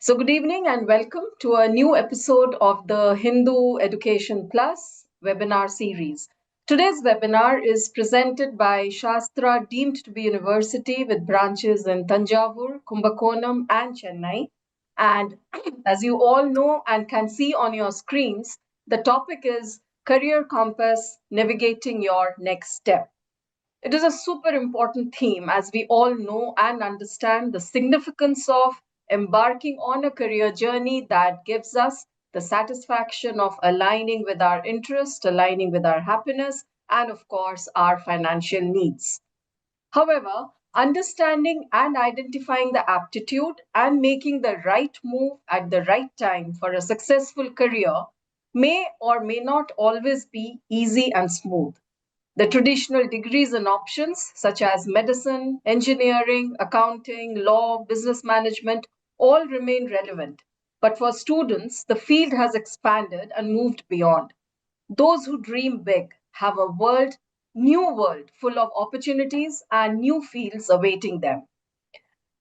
So, good evening and welcome to a new episode of the Hindu Education Plus webinar series. Today's webinar is presented by SASTRA, deemed to be university with branches in Tanjavur, Kumbakonam, and Chennai. And as you all know and can see on your screens, the topic is Career Compass Navigating Your Next Step. It is a super important theme as we all know and understand the significance of embarking on a career journey that gives us the satisfaction of aligning with our interest, aligning with our happiness, and of course, our financial needs. However, understanding and identifying the aptitude and making the right move at the right time for a successful career may or may not always be easy and smooth. The traditional degrees and options, such as medicine, engineering, accounting, law, business management, all remain relevant. But for students, the field has expanded and moved beyond. Those who dream big have a new world full of opportunities and new fields awaiting them.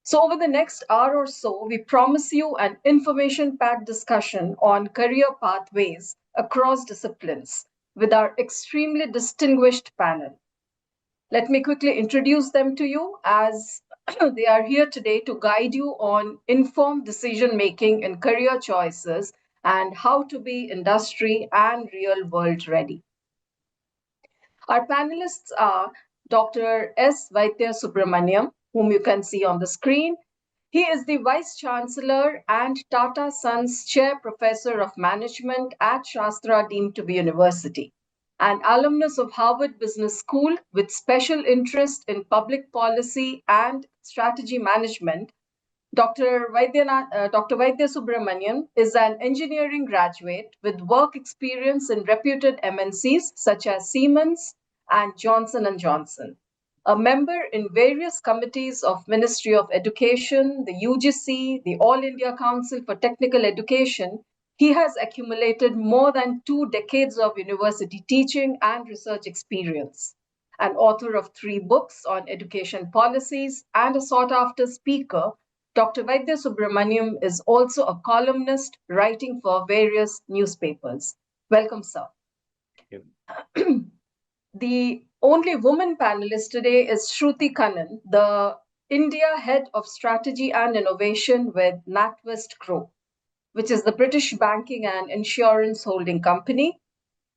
So, over the next hour or so, we promise you an information packed discussion on career pathways across disciplines with our extremely distinguished panel. Let me quickly introduce them to you as they are here today to guide you on informed decision making in career choices and how to be industry and real world ready. Our panelists are Dr. S. Vaidya Subramaniam, whom you can see on the screen. He is the Vice Chancellor and Tata Sons Chair Professor of Management at Shastra deemed to be University, an alumnus of Harvard Business School with special interest in public policy and strategy management. Dr. Vaidya Subramanian is an engineering graduate with work experience in reputed MNCs such as Siemens and Johnson & Johnson. A member in various committees of Ministry of Education, the UGC, the All India Council for Technical Education, he has accumulated more than 2 decades of university teaching and research experience. An author of 3 books on education policies and a sought-after speaker, Dr. Vaidya Subramaniam is also a columnist writing for various newspapers. Welcome, sir. Thank you. The only woman panelist today is Shruti Kannan, the India Head of Strategy and Innovation with NatWest Group, which is the British banking and insurance holding company.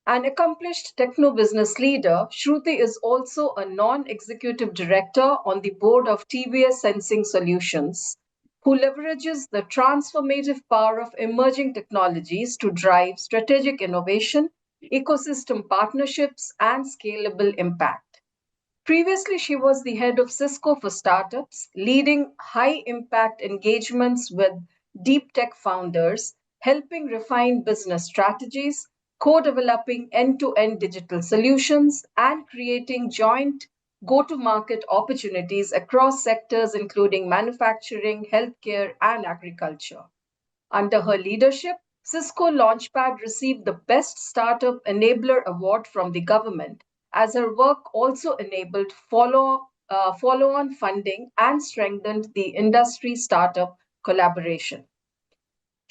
An accomplished techno-business leader, Shruti is also a non-executive director on the board of TVS Sensing Solutions, who leverages the transformative power of emerging technologies to drive strategic innovation, ecosystem partnerships, and scalable impact. Previously, she was the head of Cisco for startups, leading high-impact engagements with deep tech founders, helping refine business strategies, co-developing end-to-end digital solutions, and creating joint go-to-market opportunities across sectors including manufacturing, healthcare, and agriculture. Under her leadership, Cisco Launchpad received the Best Startup Enabler Award from the government, as her work also enabled follow-on funding and strengthened the industry startup collaboration.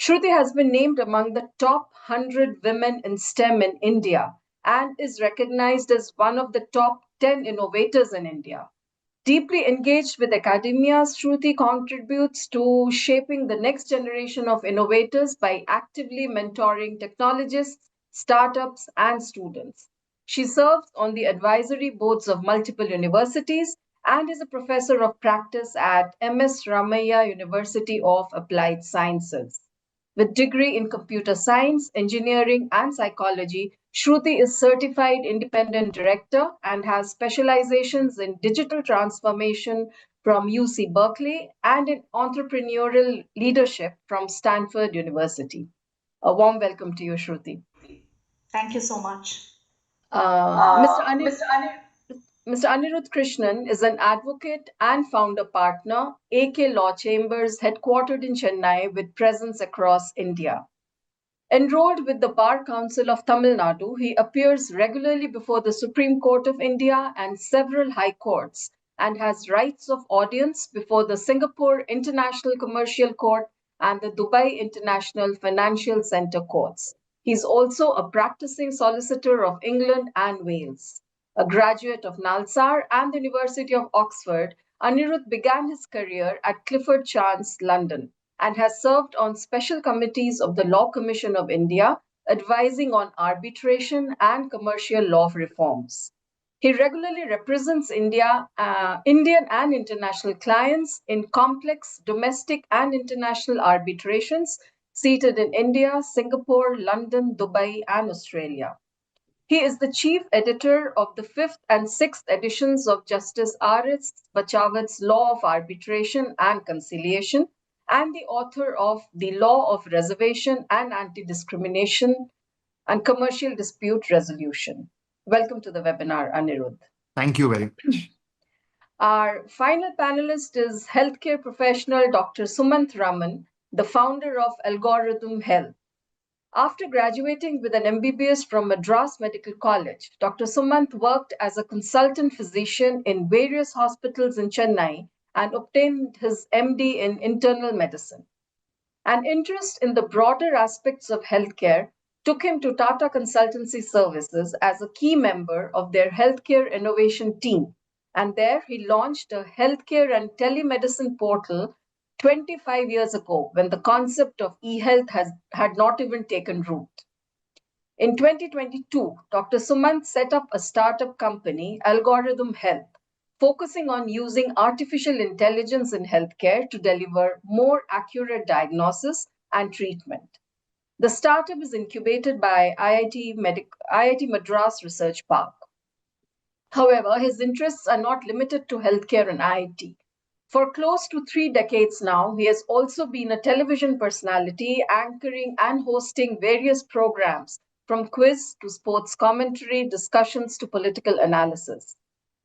Shruti has been named among the top 100 women in STEM in India and is recognized as one of the top 10 innovators in India. Deeply engaged with academia, Shruti contributes to shaping the next generation of innovators by actively mentoring technologists, startups, and students. She serves on the advisory boards of multiple universities and is a professor of practice at MS Ramaiah University of Applied Sciences. With degree in computer science, engineering, and psychology, Shruti is certified independent director and has specializations in digital transformation from UC Berkeley and in entrepreneurial leadership from Stanford University. A warm welcome to you, Shruti. Thank you so much. Mr. Anirudh Krishnan is an advocate and founder partner, AK Law Chambers, headquartered in Chennai with presence across India. Enrolled with the Bar Council of Tamil Nadu, he appears regularly before the Supreme Court of India and several high courts and has rights of audience before the Singapore International Commercial Court and the Dubai International Financial Centre courts. He's also a practicing solicitor of England and Wales. A graduate of Nalsar and the University of Oxford, Anirudh began his career at Clifford Chance, London, and has served on special committees of the Law Commission of India, advising on arbitration and commercial law reforms. He regularly represents Indian and international clients in complex domestic and international arbitrations seated in India, Singapore, London, Dubai, and Australia. He is the chief editor of the fifth and sixth editions of Justice R.S. Bachawat's Law of Arbitration and Conciliation, and the author of The Law of Reservation and Anti-Discrimination and Commercial Dispute Resolution. Welcome to the webinar, Anirudh. Thank you very much. Our final panelist is healthcare professional Dr. Sumant Raman, the founder of Algorithm Health. After graduating with an MBBS from Madras Medical College, Dr. Sumant worked as a consultant physician in various hospitals in Chennai and obtained his MD in internal medicine. An interest in the broader aspects of healthcare took him to Tata Consultancy Services as a key member of their healthcare innovation team. And there he launched a healthcare and telemedicine portal 25 years ago when the concept of e-health had not even taken root. In 2022, Dr. Sumant set up a startup company, Algorithm Health, focusing on using artificial intelligence in healthcare to deliver more accurate diagnosis and treatment. The startup is incubated by IIT Madras Research Park. However, his interests are not limited to healthcare and IIT. For close to 3 decades now, he has also been a television personality, anchoring and hosting various programs, from quiz to sports commentary, discussions to political analysis.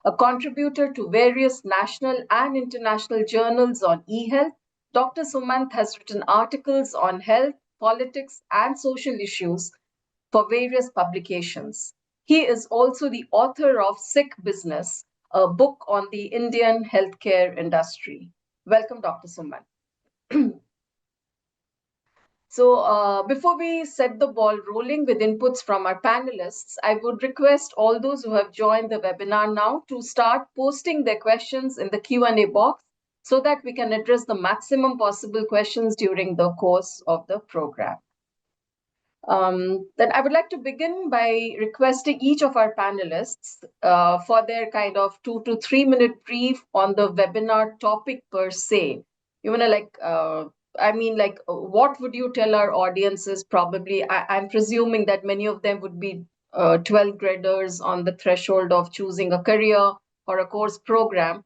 A contributor to various national and international journals on e-health, Dr. Sumant has written articles on health, politics, and social issues for various publications. He is also the author of Sick Business, a book on the Indian healthcare industry. Welcome, Dr. Sumant. So before we set the ball rolling with inputs from our panelists, I would request all those who have joined the webinar now to start posting their questions in the Q&A box so that we can address the maximum possible questions during the course of the program. Then I would like to begin by requesting each of our panelists for their kind of 2 to 3 minute brief on the webinar topic per se. You want to what would you tell our audiences? Probably, I'm presuming that many of them would be 12th graders on the threshold of choosing a career or a course program.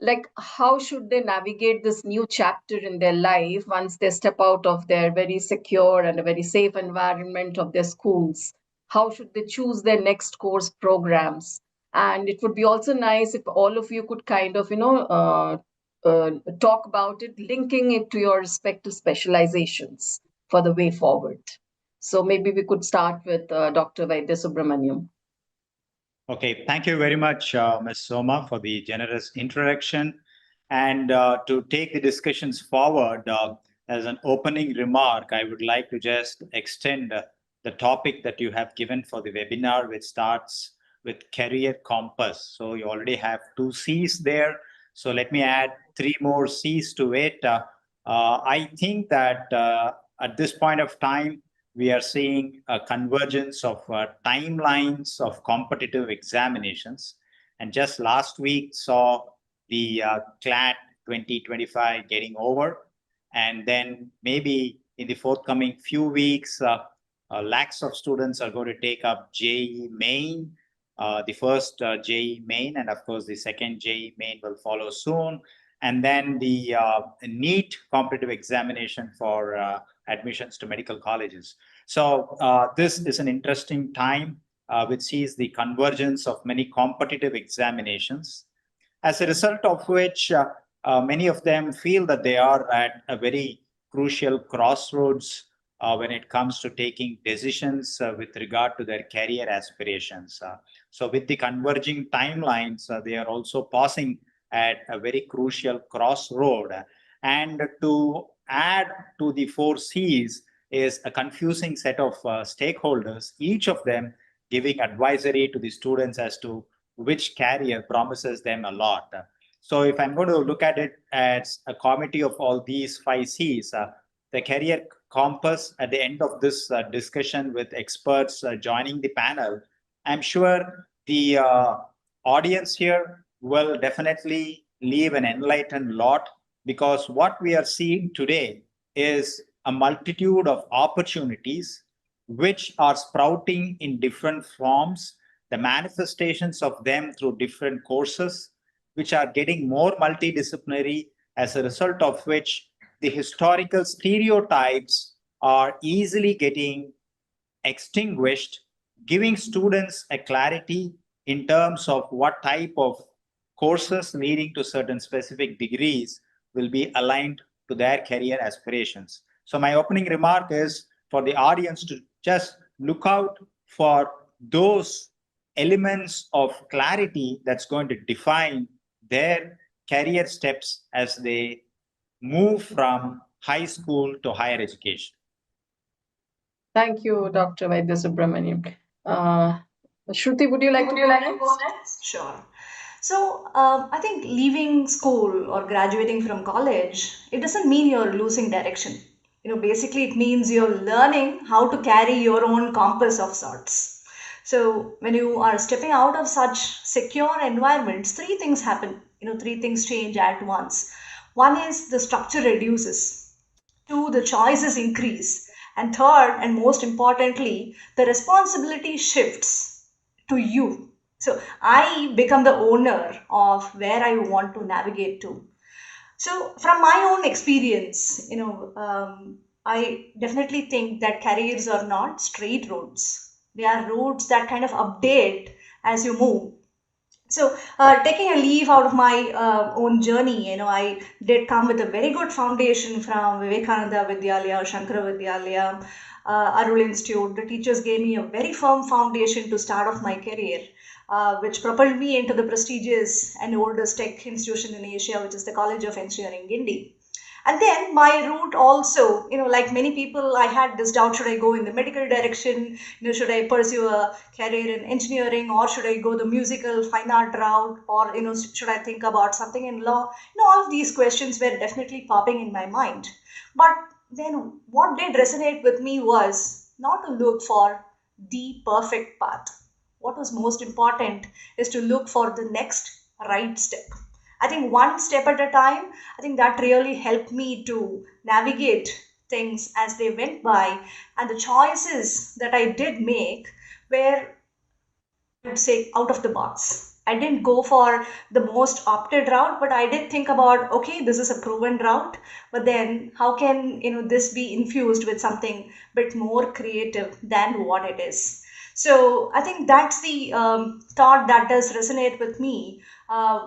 Like, how should they navigate this new chapter in their life once they step out of their very secure and a very safe environment of their schools? How should they choose their next course programs? And it would be also nice if all of you could kind of, talk about it, linking it to your respective specializations for the way forward. So maybe we could start with Dr. Vaidya Subramaniam. Okay, thank you very much, Ms. Soma, for the generous introduction. And to take the discussions forward, as an opening remark, I would like to just extend the topic that you have given for the webinar, which starts with career compass. So you already have 2 C's there. So let me add 3 more C's to it. I think that at this point of time, we are seeing a convergence of timelines of competitive examinations. And just last week saw the CLAT 2025 getting over. And then maybe in the forthcoming few weeks, lakhs of students are going to take up JEE Main, the first JEE Main, and of course the second JEE Main will follow soon. And then the NEET competitive examination for admissions to medical colleges. So this is an interesting time which sees the convergence of many competitive examinations, as a result of which many of them feel that they are at a very crucial crossroads when it comes to taking decisions with regard to their career aspirations. So with the converging timelines, they are also pausing at a very crucial crossroad. And to add to the four C's is a confusing set of stakeholders, each of them giving advisory to the students as to which career promises them a lot. So if I'm going to look at it as a committee of all these five C's, the career compass at the end of this discussion with experts joining the panel, I'm sure the audience here will definitely leave an enlightened lot, because what we are seeing today is a multitude of opportunities which are sprouting in different forms, the manifestations of them through different courses, which are getting more multidisciplinary, as a result of which the historical stereotypes are easily getting extinguished, giving students a clarity in terms of what type of courses leading to certain specific degrees will be aligned to their career aspirations. So, my opening remark is for the audience to just look out for those elements of clarity that's going to define their career steps as they move from high school to higher education. Thank you, Dr. Vaidya Subramaniam. Shruti, would you like to go next? Sure. So, I think leaving school or graduating from college, it doesn't mean you're losing direction. Basically, it means you're learning how to carry your own compass of sorts. So, when you are stepping out of such secure environments, three things happen. Three things change at once. One is the structure reduces. Two, the choices increase. And third, and most importantly, the responsibility shifts to you. So I become the owner of where I want to navigate to. So from my own experience, I definitely think that careers are not straight roads. They are roads that kind of update as you move. So, taking a leaf out of my own journey, I did come with a very good foundation from Vivekananda Vidyalaya, Shankara Vidyalaya, Arul Institute. The teachers gave me a very firm foundation to start off my career, which propelled me into the prestigious and oldest tech institution in Asia, which is the College of Engineering, Guindy. And then my route also, like many people, I had this doubt: should I go in the medical direction? Should I pursue a career in engineering, or should I go the musical fine art route, or should I think about something in law? All of these questions were definitely popping in my mind. But then what did resonate with me was not to look for the perfect path. What was most important is to look for the next right step. I think one step at a time, I think that really helped me to navigate things as they went by. And the choices that I did make were, I would say, out of the box. I didn't go for the most opted route, but I did think about, okay, this is a proven route, but then how can this be infused with something bit more creative than what it is? So I think that's the thought that does resonate with me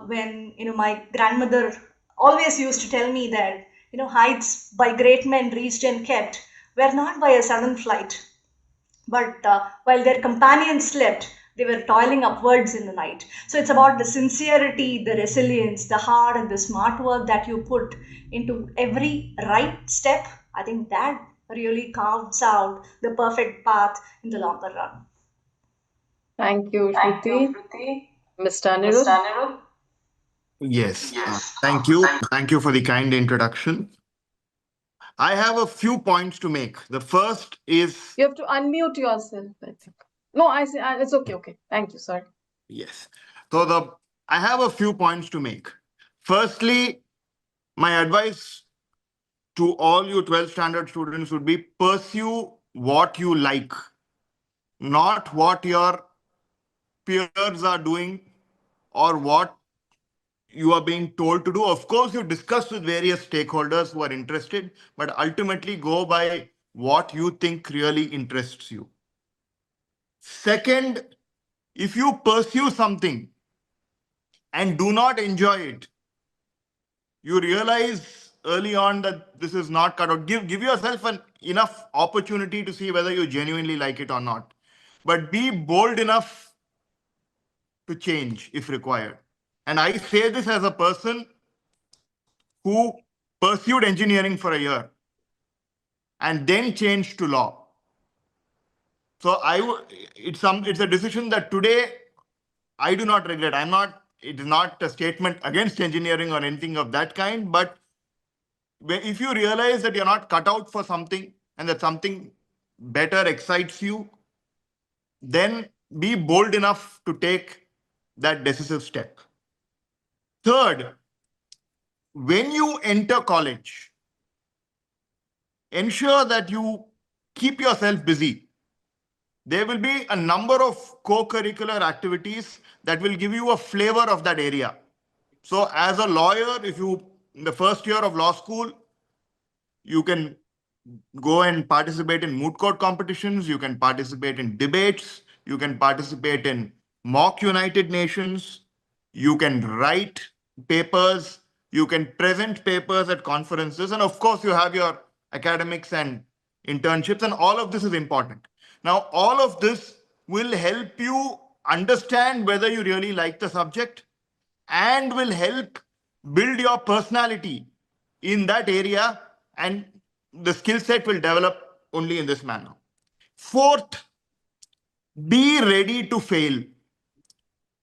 when my grandmother always used to tell me that heights by great men reached and kept were not by a sudden flight, but while their companions slept, they were toiling upwards in the night. So it's about the sincerity, the resilience, the hard and the smart work that you put into every right step. I think that really carves out the perfect path in the longer run. Thank you, Shruti. Mr. Mr. Anirudh? Anirudh? Yes, Yes. thank you. Thank you for the kind introduction. I have a few points to make. The first is, You have to unmute yourself, I think. No, I say it's okay. Okay. Thank you. Sorry. yes. I have a few points to make. Firstly, my advice to all you 12th standard students would be pursue what you like, not what your peers are doing or what you are being told to do. Of course, you discuss with various stakeholders who are interested, but ultimately go by what you think really interests you. Second, if you pursue something and do not enjoy it, you realize early on that this is not cut out. Give yourself enough opportunity to see whether you genuinely like it or not. But be bold enough to change if required. And I say this as a person who pursued engineering for a year and then changed to law. So it's a decision that today I do not regret. It is not a statement against engineering or anything of that kind, but if you realize that you're not cut out for something and that something better excites you, then be bold enough to take that decisive step. Third, when you enter college, ensure that you keep yourself busy. There will be a number of co-curricular activities that will give you a flavor of that area. So as a lawyer, in the first year of law school, you can go and participate in moot court competitions, you can participate in debates, you can participate in mock United Nations, you can write papers, you can present papers at conferences, and of course you have your academics and internships, and all of this is important. Now, all of this will help you understand whether you really like the subject and will help build your personality in that area, and the skill set will develop only in this manner. Fourth, be ready to fail.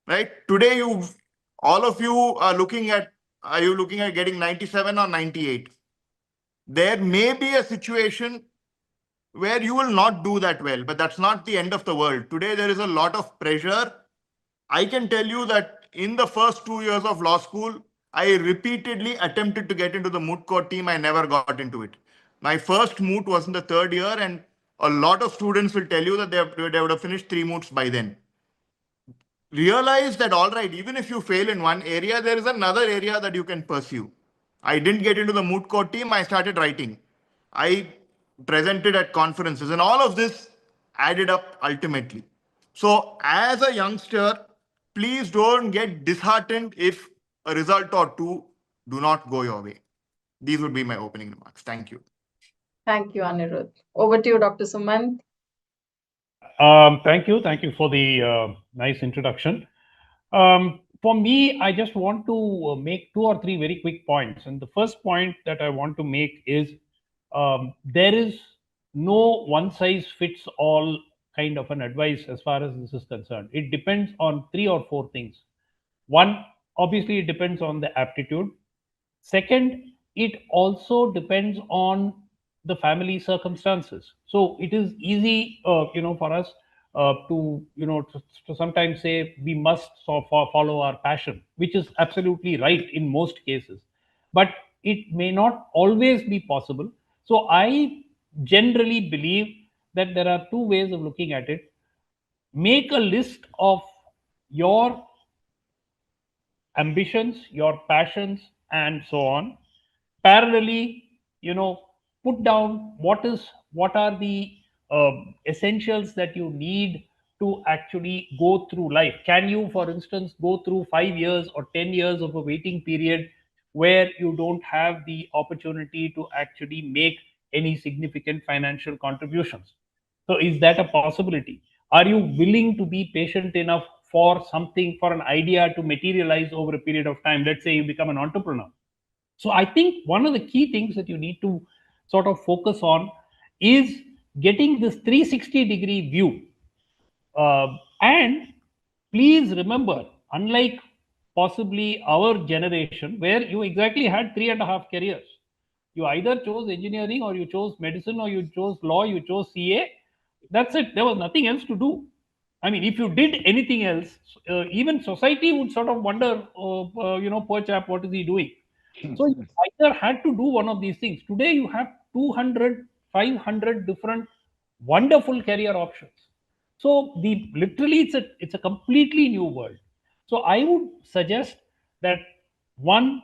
Right? Today, all of you are you looking at getting 97 or 98? There may be a situation where you will not do that well, but that's not the end of the world. Today, there is a lot of pressure. I can tell you that in the first 2 years of law school, I repeatedly attempted to get into the moot court team. I never got into it. My first moot was in the third year, and a lot of students will tell you that they would have finished 3 moots by then. Realize that, all right, even if you fail in one area, there is another area that you can pursue. I didn't get into the moot court team. I started writing. I presented at conferences, and all of this added up ultimately. So as a youngster, please don't get disheartened if a result or two do not go your way. These would be my opening remarks. Thank you. Thank you, Anirudh. Over to you, Dr. Sumant. Thank you. Thank you for the nice introduction. For me, I just want to make 2 or 3 very quick points. And the first point that I want to make is there is no one size fits all kind of an advice as far as this is concerned. It depends on 3 or 4 things. One, obviously, it depends on the aptitude. Second, it also depends on the family circumstances. So it is easy, for us to sometimes say we must follow our passion, which is absolutely right in most cases, but it may not always be possible. So I generally believe that there are 2 ways of looking at it. Make a list of your ambitions, your passions, and so on. Parallelly, put down what are the essentials that you need to actually go through life. Can you, for instance, go through 5 years or 10 years of a waiting period where you don't have the opportunity to actually make any significant financial contributions? So is that a possibility? Are you willing to be patient enough for something, for an idea to materialize over a period of time? Let's say you become an entrepreneur. So I think one of the key things that you need to sort of focus on is getting this 360-degree view. And please remember, unlike possibly our generation, where you exactly had 3.5 careers, you either chose engineering, or you chose medicine, or you chose law, you chose CA. That's it. There was nothing else to do. I mean, if you did anything else, even society would sort of wonder, poor chap, what is he doing? So you either had to do one of these things. Today you have 200, 500 different wonderful career options. So literally it's a completely new world. So I would suggest that, one,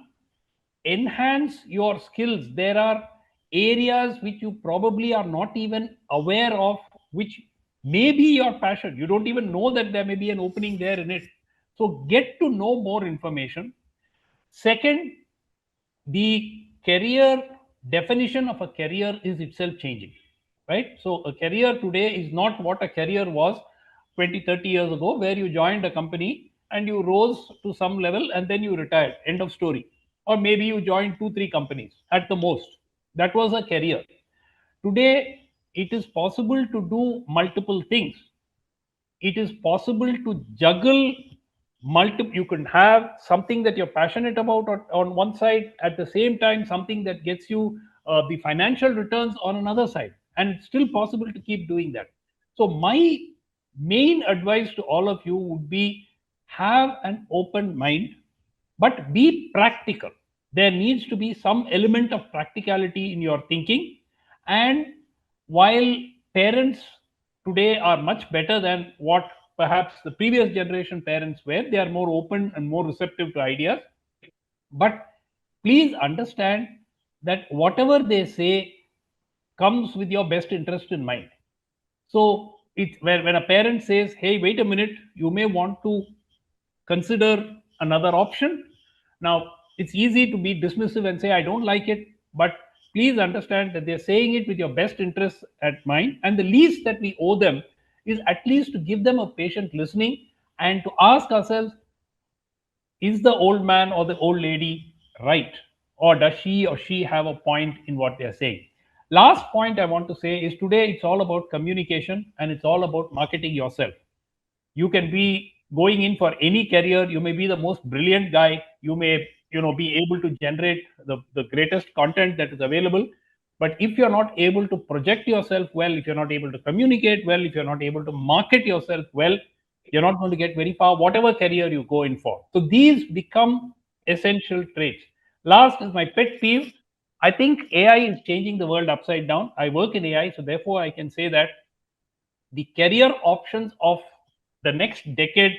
enhance your skills. There are areas which you probably are not even aware of, which may be your passion. You don't even know that there may be an opening there in it. So get to know more information. Second, the career definition of a career is itself changing, right? So a career today is not what a career was 20, 30 years ago, where you joined a company and you rose to some level and then you retired, end of story. Or maybe you joined 2, 3 companies at the most. That was a career. today it is possible to do multiple things. It is possible to juggle multiple. You can have something that you're passionate about on one side, at the same time something that gets you the financial returns on another side, and it's still possible to keep doing that. So my main advice to all of you would be, have an open mind, but be practical. There needs to be some element of practicality in your thinking. And while parents today are much better than what perhaps the previous generation parents were, they are more open and more receptive to ideas. But please understand that whatever they say comes with your best interest in mind. So it's when a parent says, hey, wait a minute, you may want to consider another option. Now, it's easy to be dismissive and say, I don't like it, but please understand that they're saying it with your best interests at mind. And the least that we owe them is at least to give them a patient listening and to ask ourselves, is the old man or the old lady right? Or does he or she have a point in what they're saying? Last point I want to say is, today it's all about communication and it's all about marketing yourself. You can be going in for any career. You may be the most brilliant guy. You may be able to generate the greatest content that is available. But if you're not able to project yourself well, if you're not able to communicate well, if you're not able to market yourself well, you're not going to get very far, whatever career you go in for. So these become essential traits. Last is my pet peeve. I think AI is changing the world upside down. I work in AI, so therefore I can say that the career options of the next decade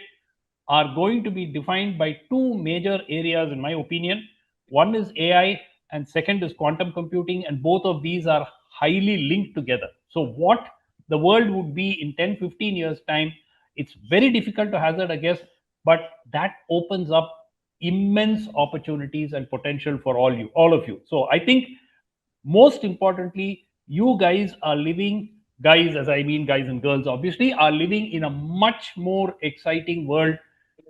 are going to be defined by two major areas, in my opinion. One is AI, and second is quantum computing, and both of these are highly linked together. So, what the world would be in 10, 15 years' time, it's very difficult to hazard a guess, but that opens up immense opportunities and potential for all of you. So, I think most importantly, you guys are living, guys, as I mean guys and girls, obviously, are living in a much more exciting world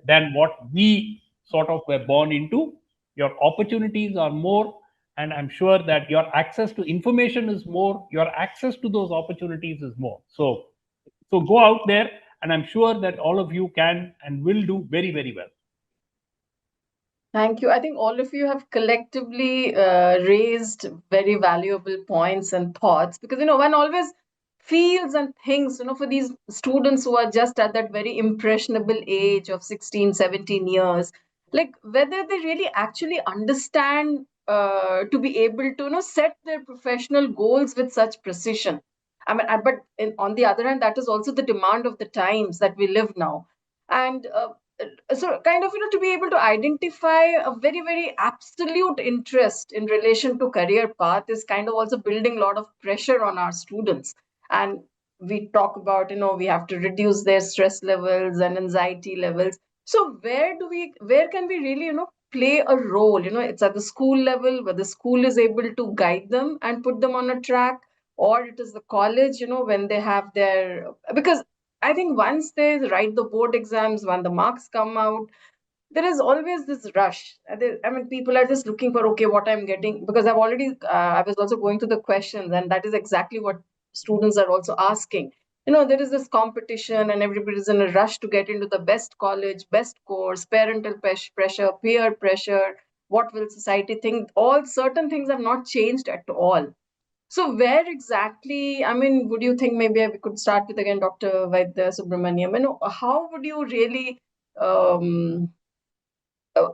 than what we sort of were born into. Your opportunities are more, and I'm sure that your access to information is more, your access to those opportunities is more. So go out there, and I'm sure that all of you can and will do very, very well. Thank you. I think all of you have collectively raised very valuable points and thoughts, because, one always feels and thinks, for these students who are just at that very impressionable age of 16, 17 years, like whether they really actually understand to be able to, set their professional goals with such precision. I mean, but on the other hand, that is also the demand of the times that we live now. And so kind of, to be able to identify a very, very absolute interest in relation to career path is kind of also building a lot of pressure on our students. And we talk about, we have to reduce their stress levels and anxiety levels. So where can we really, play a role? It's at the school level, where the school is able to guide them and put them on a track, or it is the college, when they have their, because I think once they write the board exams, when the marks come out, there is always this rush. I mean, people are just looking for, okay, what I'm getting, because I was also going through the questions, and that is exactly what students are also asking. There is this competition, and everybody's in a rush to get into the best college, best course, parental pressure, peer pressure. What will society think? All certain things have not changed at all. So where exactly, I mean, would you think maybe we could start with again Dr. Vaidya Subramaniam? How would you really, um,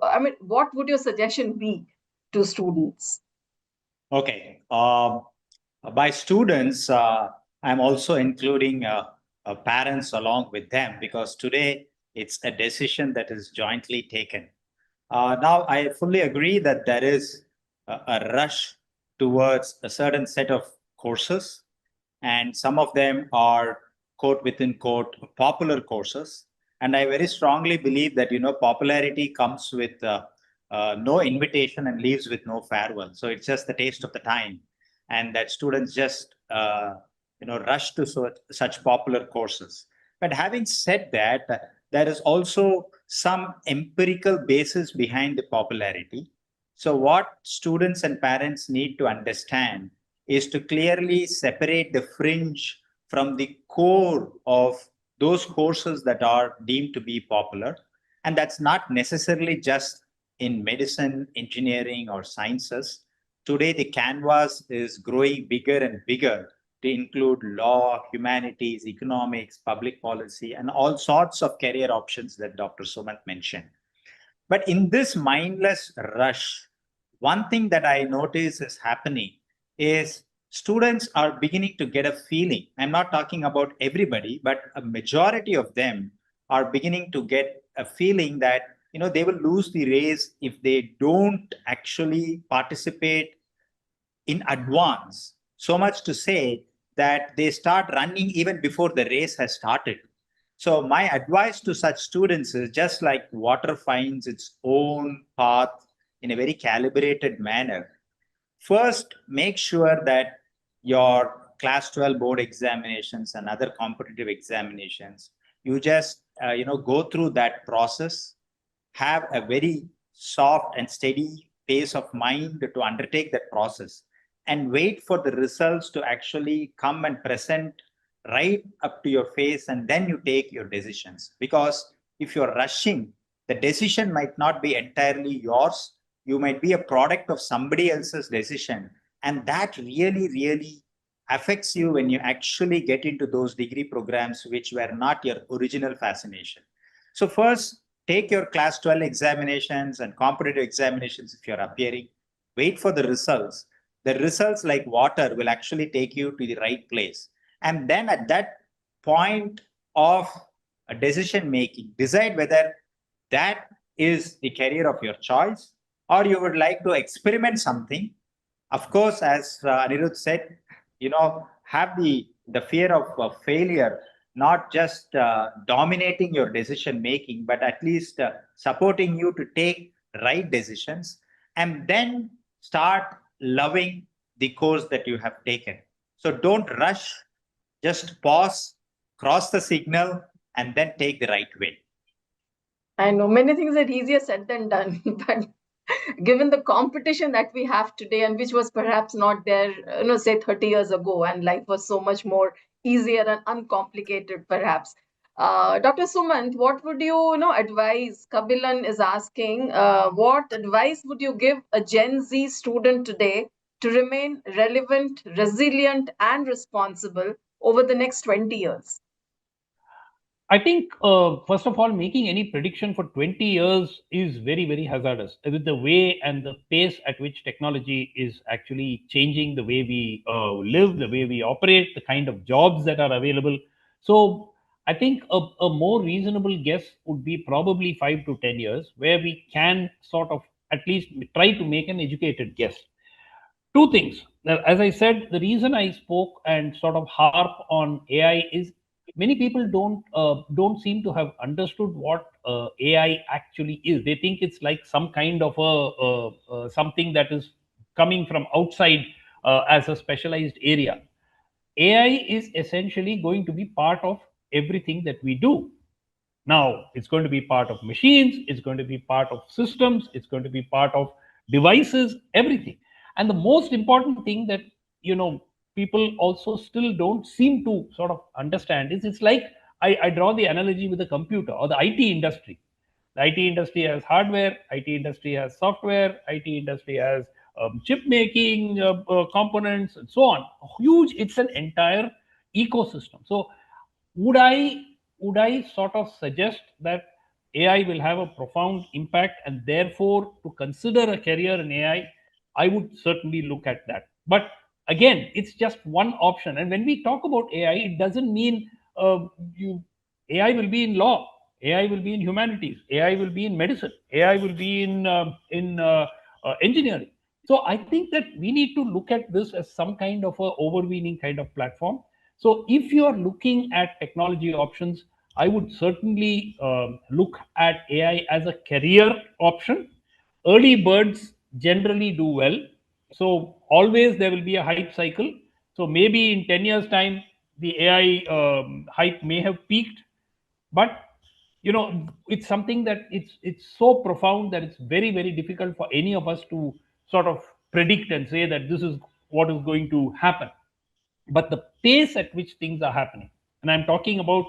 I mean, what would your suggestion be to students? Okay. By students, I'm also including parents along with them, because today it's a decision that is jointly taken. Now, I fully agree that there is a rush towards a certain set of courses, and some of them are quote within quote popular courses. And I very strongly believe that popularity comes with no invitation and leaves with no farewell. So it's just the taste of the time, and that students just rush to such popular courses. But having said that, there is also some empirical basis behind the popularity. So what students and parents need to understand is to clearly separate the fringe from the core of those courses that are deemed to be popular. And that's not necessarily just in medicine, engineering, or sciences. Today, the canvas is growing bigger and bigger to include law, humanities, economics, public policy, and all sorts of career options that Dr. Sumant mentioned. But in this mindless rush, one thing that I notice is happening is students are beginning to get a feeling. I'm not talking about everybody, but a majority of them are beginning to get a feeling that they will lose the race if they don't actually participate in advance. So much to say that they start running even before the race has started. So, my advice to such students is just like water finds its own path in a very calibrated manner. First, make sure that your class 12 board examinations and other competitive examinations, you just go through that process, have a very soft and steady pace of mind to undertake that process, and wait for the results to actually come and present right up to your face, and then you take your decisions. Because if you're rushing, the decision might not be entirely yours. You might be a product of somebody else's decision, and that really, really affects you when you actually get into those degree programs which were not your original fascination. So first, take your class 12 examinations and competitive examinations if you're appearing. Wait for the results. The results, like water, will actually take you to the right place. And then at that point of a decision making, decide whether that is the career of your choice or you would like to experiment something. Of course, as Anirudh said, have the fear of failure, not just dominating your decision making, but at least supporting you to take right decisions, and then start loving the course that you have taken. So don't rush, just pause, cross the signal, and then take the right way. I know many things are easier said than done, but given the competition that we have today and which was perhaps not there, say 30 years ago, and life was so much more easier and uncomplicated, perhaps. Dr. Sumant, what would you advise? Kabilan is asking, what advice would you give a Gen Z student today to remain relevant, resilient, and responsible over the next 20 years? I think, first of all, making any prediction for 20 years is very, very hazardous with the way and the pace at which technology is actually changing the way we live, the way we operate, the kind of jobs that are available. So, I think a more reasonable guess would be probably 5 to 10 years, where we can sort of at least try to make an educated guess. Two things. Now, as I said, the reason I spoke and sort of harp on AI is many people don't seem to have understood what AI actually is. They think it's like some kind of something that is coming from outside as a specialized area. AI is essentially going to be part of everything that we do. Now, it's going to be part of machines, it's going to be part of systems, it's going to be part of devices, everything. And the most important thing that, people also still don't seem to sort of understand is it's like I draw the analogy with the computer or the IT industry. The IT industry has hardware, IT industry has software, IT industry has chip making components, and so on. Huge, it's an entire ecosystem. So, would I would I sort of suggest that AI will have a profound impact, and therefore to consider a career in AI, I would certainly look at that. But again, it's just one option. And when we talk about AI, it doesn't mean you AI will be in law, AI will be in humanities, AI will be in medicine, AI will be in engineering. So I think that we need to look at this as some kind of a overweening kind of platform. So if you are looking at technology options, I would certainly look at AI as a career option. Early birds generally do well. So always there will be a hype cycle. So maybe in 10 years' time, the AI hype may have peaked, but it's something that it's so profound that it's very, very difficult for any of us to sort of predict and say that this is what is going to happen, but the pace at which things are happening, and I'm talking about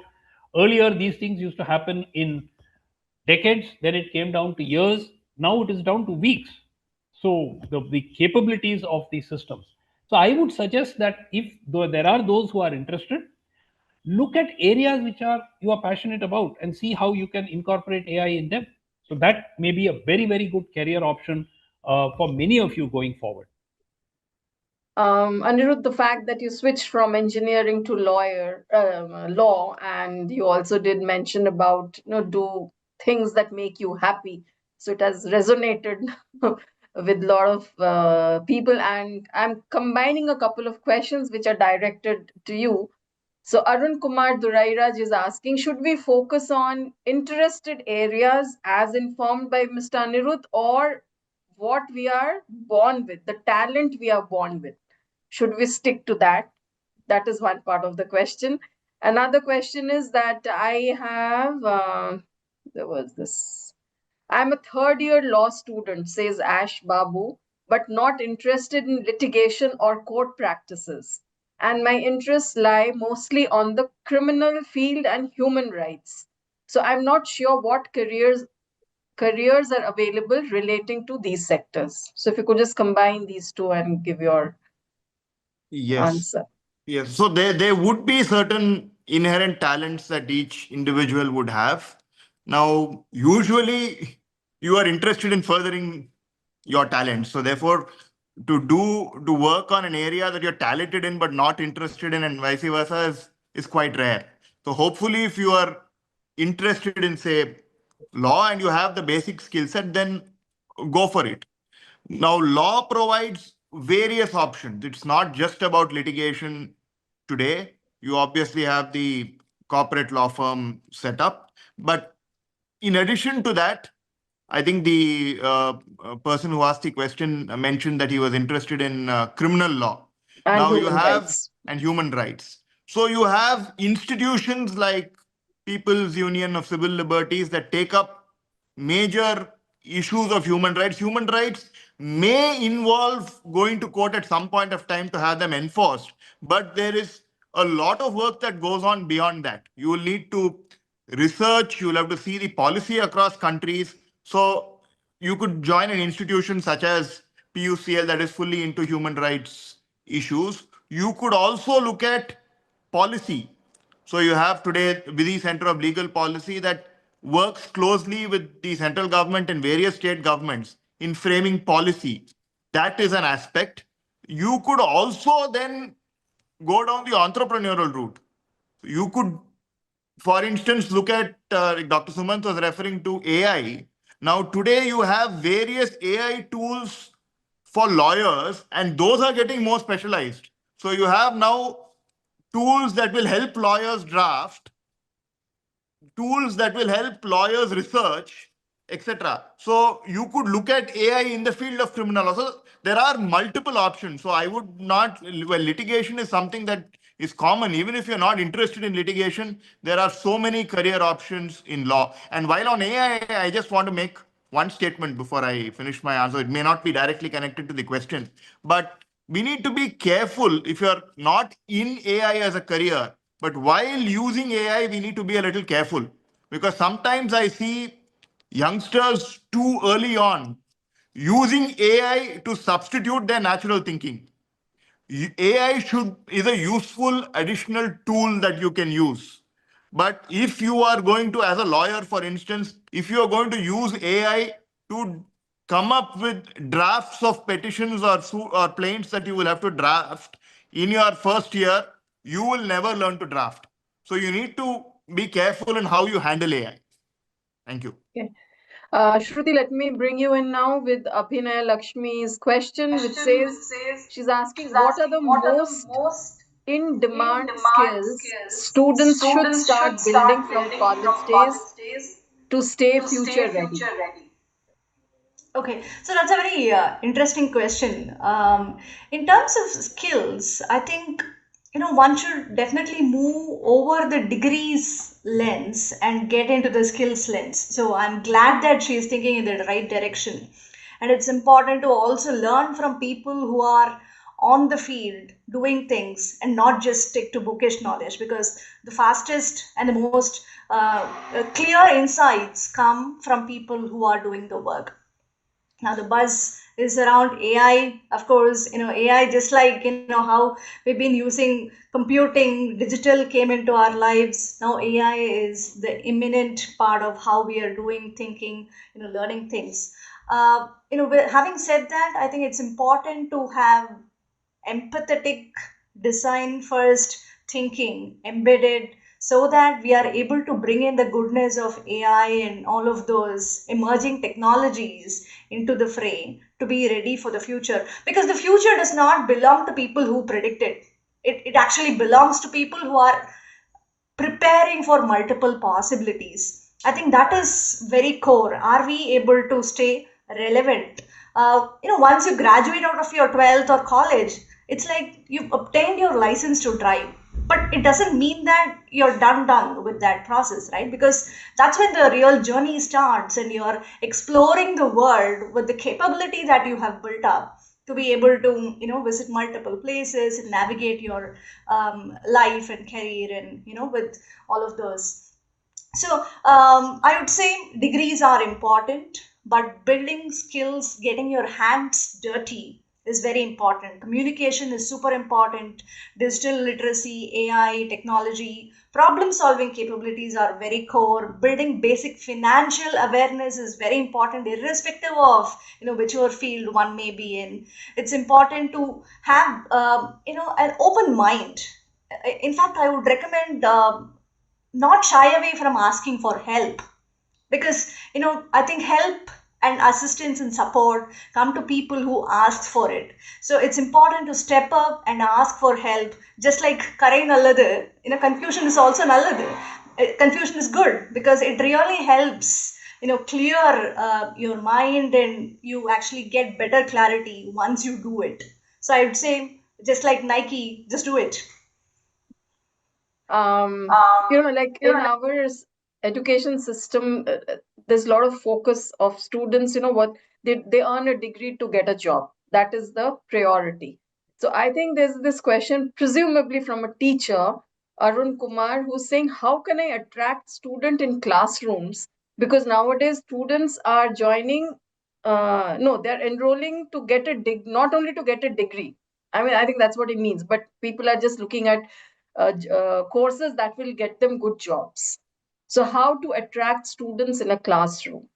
earlier, these things used to happen in decades, then it came down to years, now it is down to weeks. So the capabilities of these systems. So I would suggest that if though there are those who are interested, look at areas which are you are passionate about and see how you can incorporate AI in them. So that may be a very, very good career option for many of you going forward. Anirudh, the fact that you switched from engineering to law, and you also did mention about do things that make you happy. So it has resonated with a lot of people, and I'm combining a couple of questions which are directed to you. So Arun Kumar Durairaj is asking, should we focus on interested areas as informed by Mr. Anirudh, or what we are born with, the talent we are born with? Should we stick to that? That is one part of the question. Another question is that I have, there was this. I'm a third year law student, says Ash Babu, but not interested in litigation or court practices. And my interests lie mostly on the criminal field and human rights. So I'm not sure what careers are available relating to these sectors. So if you could just combine these two and give your Yes. answer. Yes. So there would be certain inherent talents that each individual would have. Now, usually you are interested in furthering your talent. So therefore, to work on an area that you're talented in but not interested in, and vice versa, is quite rare. So hopefully, if you are interested in, say, law and you have the basic skill set, then go for it. Now, law provides various options. It's not just about litigation today. You obviously have the corporate law firm set up. But in addition to that, I think the person who asked the question mentioned that he was interested in criminal law. And Now you human have, rights. and human rights. So you have institutions like People's Union of Civil Liberties that take up major issues of human rights. Human rights may involve going to court at some point of time to have them enforced, but there is a lot of work that goes on beyond that. You will need to research, you'll have to see the policy across countries. So you could join an institution such as PUCL that is fully into human rights issues. You could also look at policy. So you have today the Center of Legal Policy that works closely with the central government and various state governments in framing policy. That is an aspect. You could also then go down the entrepreneurial route. You could, for instance, look at Dr. Sumant was referring to AI. Now, today you have various AI tools for lawyers, and those are getting more specialized. So you have now tools that will help lawyers draft, tools that will help lawyers research, etc. So you could look at AI in the field of criminal law. So there are multiple options. So I would not, well, litigation is something that is common. Even if you're not interested in litigation, there are so many career options in law. And while on AI, I just want to make one statement before I finish my answer. It may not be directly connected to the question, but we need to be careful if you're not in AI as a career. But while using AI, we need to be a little careful, because sometimes I see youngsters too early on using AI to substitute their natural thinking. AI is a useful additional tool that you can use. But if you are going to, as a lawyer, for instance, if you are going to use AI to come up with drafts of petitions or plaints that you will have to draft in your first year, you will never learn to draft. So you need to be careful in how you handle AI. Thank you. Okay. Shruti, let me bring you in now with Abhinay Lakshmi's question, which says she's asking, what are the most in demand skills students should start building from college days to stay future ready? Okay, so that's a very interesting question. In terms of skills, I think one should definitely move over the degrees lens and get into the skills lens. So I'm glad that she's thinking in the right direction, and it's important to also learn from people who are on the field doing things and not just stick to bookish knowledge, because the fastest and the most clear insights come from people who are doing the work. Now the buzz is around AI. Of course, AI, just like how we've been using computing, digital came into our lives. Now AI is the imminent part of how we are doing thinking, learning things. Having said that, I think it's important to have empathetic design first thinking embedded, so that we are able to bring in the goodness of AI and all of those emerging technologies into the fray to be ready for the future. Because the future does not belong to people who predict it, it actually belongs to people who are preparing for multiple possibilities. I think that is very core. Are we able to stay relevant? Once you graduate out of your 12th or college, it's like you've obtained your license to drive. But it doesn't mean that you're done with that process, right? Because that's when the real journey starts and you're exploring the world with the capability that you have built up to be able to visit multiple places and navigate your life and career, and with all of those. So I would say degrees are important, but building skills, getting your hands dirty is very important. Communication is super important. Digital literacy, AI, technology, problem solving capabilities are very core. Building basic financial awareness is very important, irrespective of whichever field one may be in. It's important to have an open mind. In fact, I would recommend not shy away from asking for help, because I think help and assistance and support come to people who ask for it. So it's important to step up and ask for help. Just like karai nalladu, confusion is also nalladu. Confusion is good because it really helps clear your mind, and you actually get better clarity once you do it. So I would say, just like Nike, just do it. Like in our education system, there's a lot of focus of students, what they earn a degree to get a job. That is the priority. So I think there's this question, presumably from a teacher, Arun Kumar, who's saying, how can I attract student in classrooms? Because nowadays students are joining, no, they're enrolling to get not only to get a degree. I mean, I think that's what it means, but people are just looking at courses that will get them good jobs. So how to attract students in a classroom?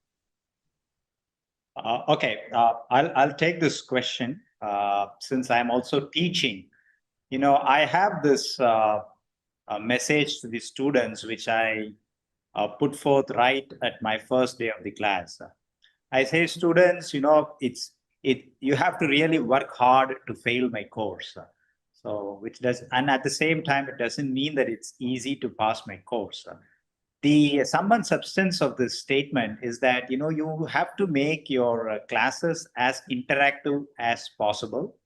Okay, I'll take this question since I'm also teaching. I have this message to the students which I put forth right at my first day of the class. I say, students, you have to really work hard to fail my course. So, which does, and at the same time, it doesn't mean that it's easy to pass my course. The sum and substance of this statement is that you have to make your classes as interactive as possible.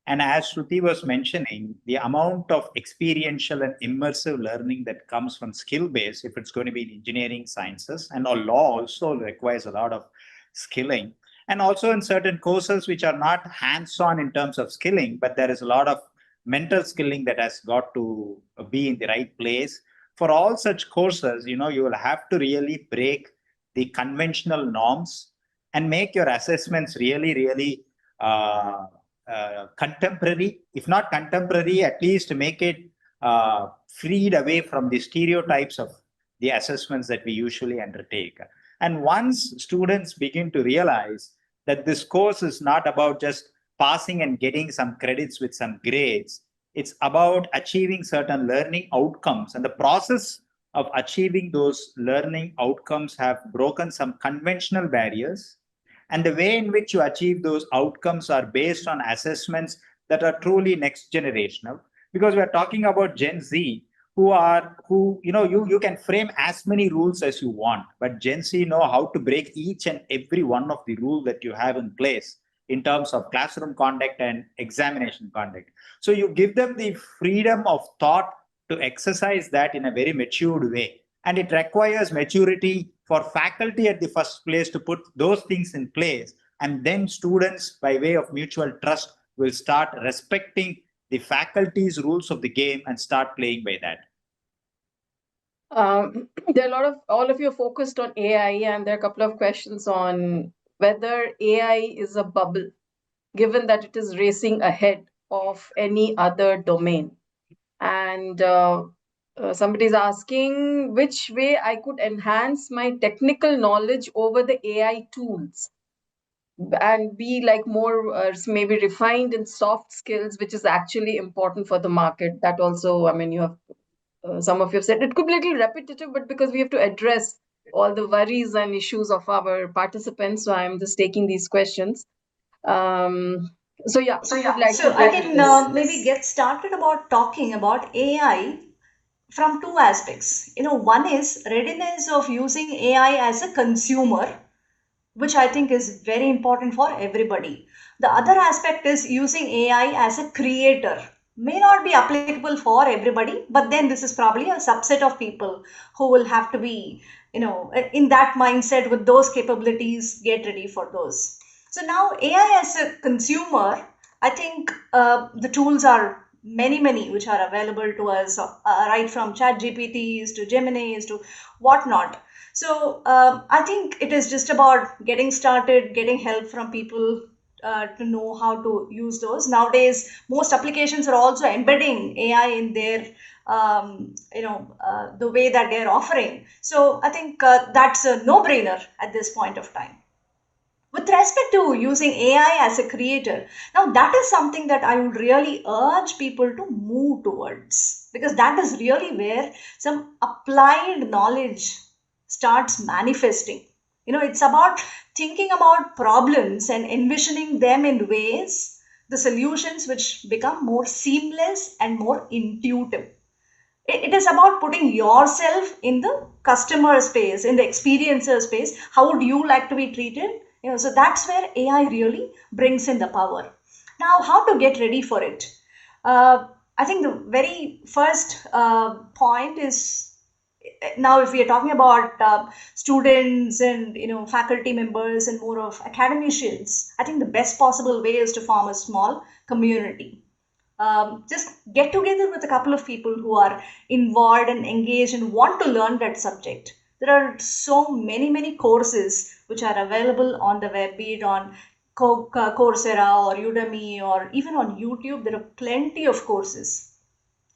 And as Shruti was mentioning, the amount of experiential and immersive learning that comes from skill base, if it's going to be in engineering sciences, and law also requires a lot of skilling. And also in certain courses which are not hands-on in terms of skilling, but there is a lot of mental skilling that has got to be in the right place. For all such courses, you will have to really break the conventional norms and make your assessments really, really contemporary. If not contemporary, at least make it freed away from the stereotypes of the assessments that we usually undertake. And once students begin to realize that this course is not about just passing and getting some credits with some grades, it's about achieving certain learning outcomes. And the process of achieving those learning outcomes have broken some conventional barriers. And the way in which you achieve those outcomes are based on assessments that are truly next generational. Because we're talking about Gen Z, you can frame as many rules as you want, but Gen Z know how to break each and every one of the rules that you have in place in terms of classroom conduct and examination conduct. So you give them the freedom of thought to exercise that in a very matured way. And it requires maturity for faculty at the first place to put those things in place. And then students, by way of mutual trust, will start respecting the faculty's rules of the game and start playing by that? There are a lot of all of you are focused on AI, and there are a couple of questions on whether AI is a bubble, given that it is racing ahead of any other domain. And somebody's asking which way I could enhance my technical knowledge over the AI tools and be like more maybe refined in soft skills, which is actually important for the market. That also, I mean, you have some of you have said it could be a little repetitive, but because we have to address all the worries and issues of our participants, so I'm just taking these questions. So yeah, who would like to So I go with can this? maybe get started about talking about AI from two aspects. One is readiness of using AI as a consumer, which I think is very important for everybody. The other aspect is using AI as a creator. May not be applicable for everybody, but then this is probably a subset of people who will have to be, in that mindset with those capabilities, get ready for those. So now AI as a consumer, I think the tools are many which are available to us, right from chat GPTs to Geminis to whatnot. So I think it is just about getting started, getting help from people to know how to use those. Nowadays, most applications are also embedding AI in their, the way that they're offering. So I think that's a no-brainer at this point of time. With respect to using AI as a creator, now that is something that I would really urge people to move towards, because that is really where some applied knowledge starts manifesting. It's about thinking about problems and envisioning them in ways, the solutions which become more seamless and more intuitive. It is about putting yourself in the customer space, in the experiencer space. How would you like to be treated? So that's where AI really brings in the power. Now, how to get ready for it? I think the very first point is, now if we are talking about students and faculty members and more of academicians, I think the best possible way is to form a small community. Just get together with a couple of people who are involved and engaged and want to learn that subject. There are so many courses which are available on the web, be it on Coursera or Udemy or even on YouTube. There are plenty of courses.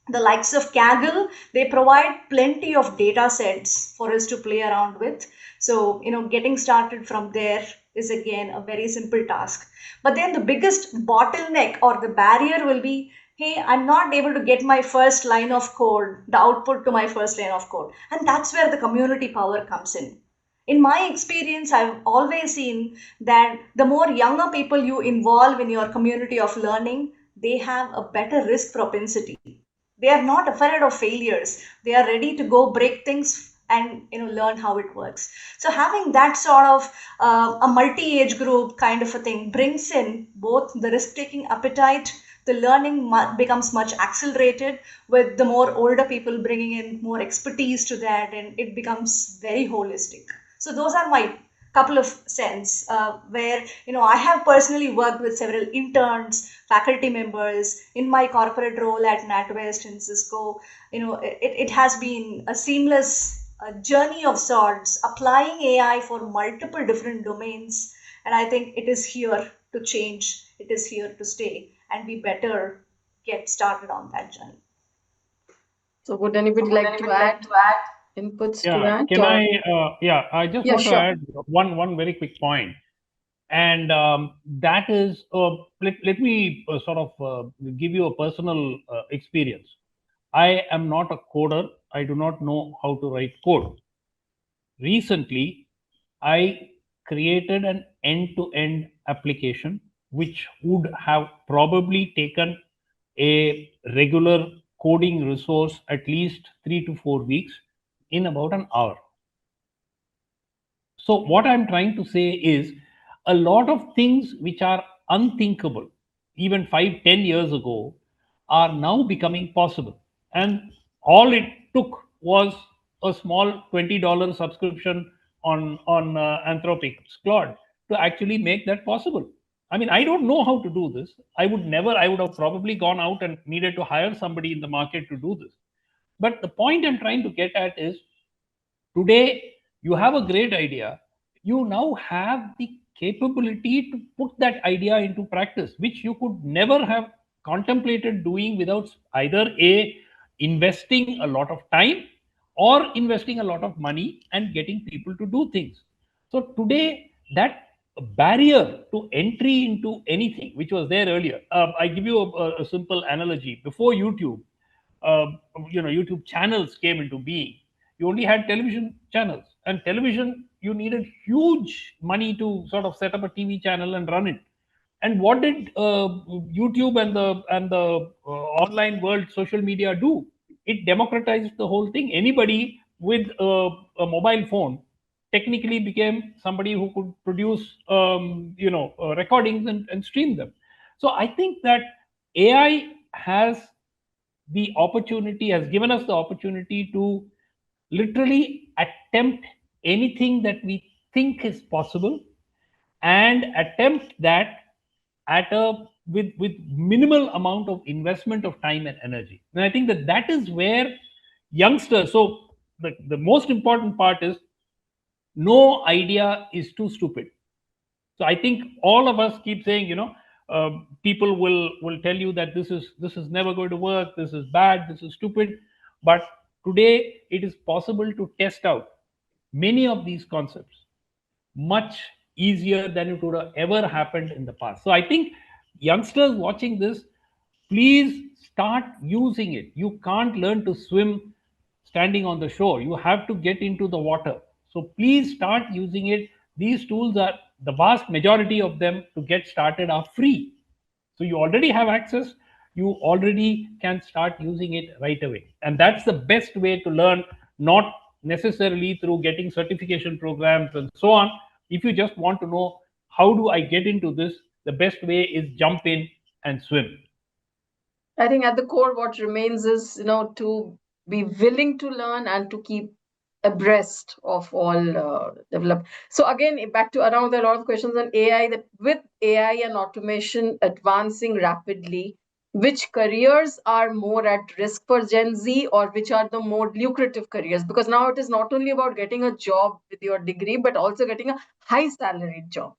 The likes of Kaggle, they provide plenty of data sets for us to play around with. So, getting started from there is again a very simple task. But then the biggest bottleneck or the barrier will be, hey, I'm not able to get my first line of code, the output to my first line of code. And that's where the community power comes in. In my experience, I've always seen that the more younger people you involve in your community of learning, they have a better risk propensity. They are not afraid of failures. They are ready to go break things and learn how it works. So having that sort of a multi-age group kind of a thing brings in both the risk-taking appetite. The learning becomes much accelerated with the more older people bringing in more expertise to that, and it becomes very holistic. So those are my couple of cents where I have personally worked with several interns, faculty members in my corporate role at NatWest and Cisco. It has been a seamless journey of sorts, applying AI for multiple different domains, and I think it is here to change. It is here to stay, and we better get started on that journey. So would anybody like to add inputs to Yeah, that? can Or I? Yeah, I just yeah, want to sure. add one very quick point, and that is, let me sort of give you a personal experience. I am not a coder. I do not know how to write code. Recently, I created an end-to-end application which would have probably taken a regular coding resource at least 3 to 4 weeks in about an hour. So, what I'm trying to say is a lot of things which are unthinkable even 5, 10 years ago are now becoming possible. And all it took was a small $20 subscription on Anthropic's Claude to actually make that possible. I mean, I don't know how to do this. I would have probably gone out and needed to hire somebody in the market to do this. But the point I'm trying to get at is, today you have a great idea. You now have the capability to put that idea into practice, which you could never have contemplated doing without either A, investing a lot of time, or investing a lot of money and getting people to do things. So today, that barrier to entry into anything which was there earlier, I give you a simple analogy. Before YouTube, uh, YouTube channels came into being. You only had television channels, and television, you needed huge money to sort of set up a TV channel and run it. And what did YouTube and the online world, social media, do? It democratized the whole thing. Anybody with a mobile phone technically became somebody who could produce recordings and stream them. So I think that AI has given us the opportunity to literally attempt anything that we think is possible, and attempt that at a with minimal amount of investment of time and energy. And I think that that is where youngsters, so the most important part is, no idea is too stupid. So I think all of us keep saying, people will tell you that this is never going to work, this is bad, this is stupid. But today it is possible to test out many of these concepts much easier than it would have ever happened in the past. So I think youngsters watching this, please start using it. You can't learn to swim standing on the shore. You have to get into the water. So please start using it. These tools are, the vast majority of them, to get started, are free. So you already have access. You already can start using it right away. And that's the best way to learn, not necessarily through getting certification programs and so on. If you just want to know, how do I get into this, the best way is jump in and swim. I think at the core, what remains is, to be willing to learn and to keep abreast of all develop. So again, back to around a lot of questions on AI. That with AI and automation advancing rapidly, which careers are more at risk for Gen Z, or which are the more lucrative careers? Because now it is not only about getting a job with your degree, but also getting a high salaried job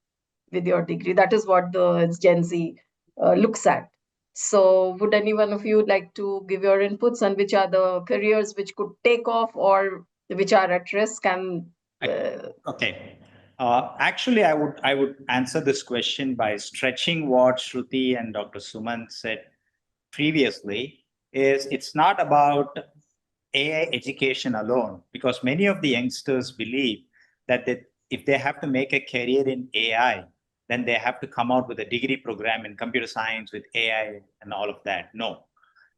with your degree. That is what the Gen Z looks at. So, would any one of you like to give your inputs on which are the careers which could take off or which are at risk? And Okay. Actually, I would answer this question by stretching what Shruti and Dr. Suman said previously. Is it's not about AI education alone, because many of the youngsters believe that if they have to make a career in AI, then they have to come out with a degree program in computer science with AI and all of that. No,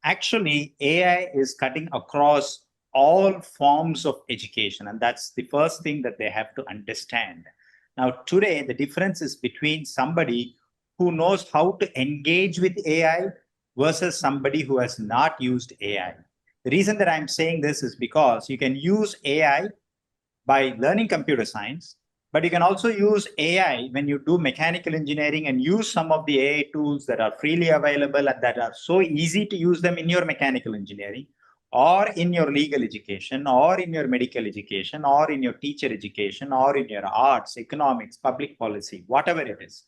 actually, AI is cutting across all forms of education, and that's the first thing that they have to understand. Now, today, the difference is between somebody who knows how to engage with AI versus somebody who has not used AI. The reason that I'm saying this is because you can use AI by learning computer science, but you can also use AI when you do mechanical engineering and use some of the AI tools that are freely available and that are so easy to use them in your mechanical engineering, or in your legal education, or in your medical education, or in your teacher education, or in your arts, economics, public policy, whatever it is.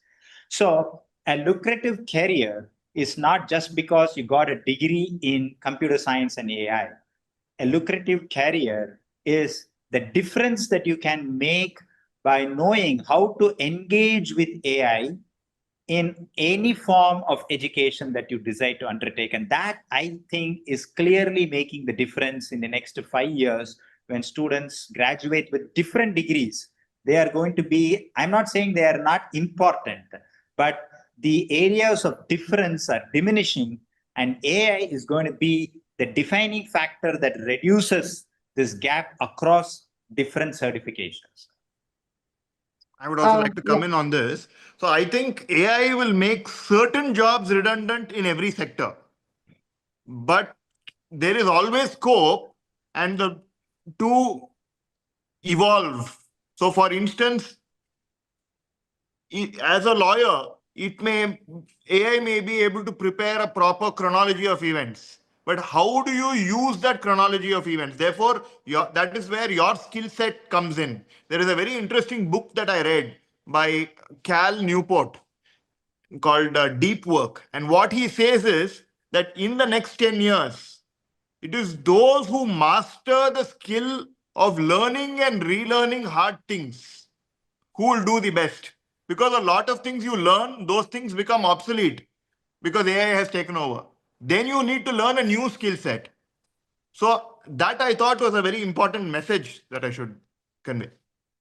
So a lucrative career is not just because you got a degree in computer science and AI. A lucrative career is the difference that you can make by knowing how to engage with AI in any form of education that you decide to undertake. And that, I think, is clearly making the difference in the next 5 years when students graduate with different degrees. They are going to be, I'm not saying they are not important, but the areas of difference are diminishing, and AI is going to be the defining factor that reduces this gap across different certifications. I would also like to come in on this. So I think AI will make certain jobs redundant in every sector, but there is always scope and to evolve. So for instance, as a lawyer, AI may be able to prepare a proper chronology of events. But how do you use that chronology of events? Therefore, that is where your skill set comes in. There is a very interesting book that I read by Cal Newport called Deep Work. And what he says is that in the next 10 years, it is those who master the skill of learning and relearning hard things who will do the best. Because a lot of things you learn, those things become obsolete because AI has taken over. Then you need to learn a new skill set. So that I thought was a very important message that I should convey.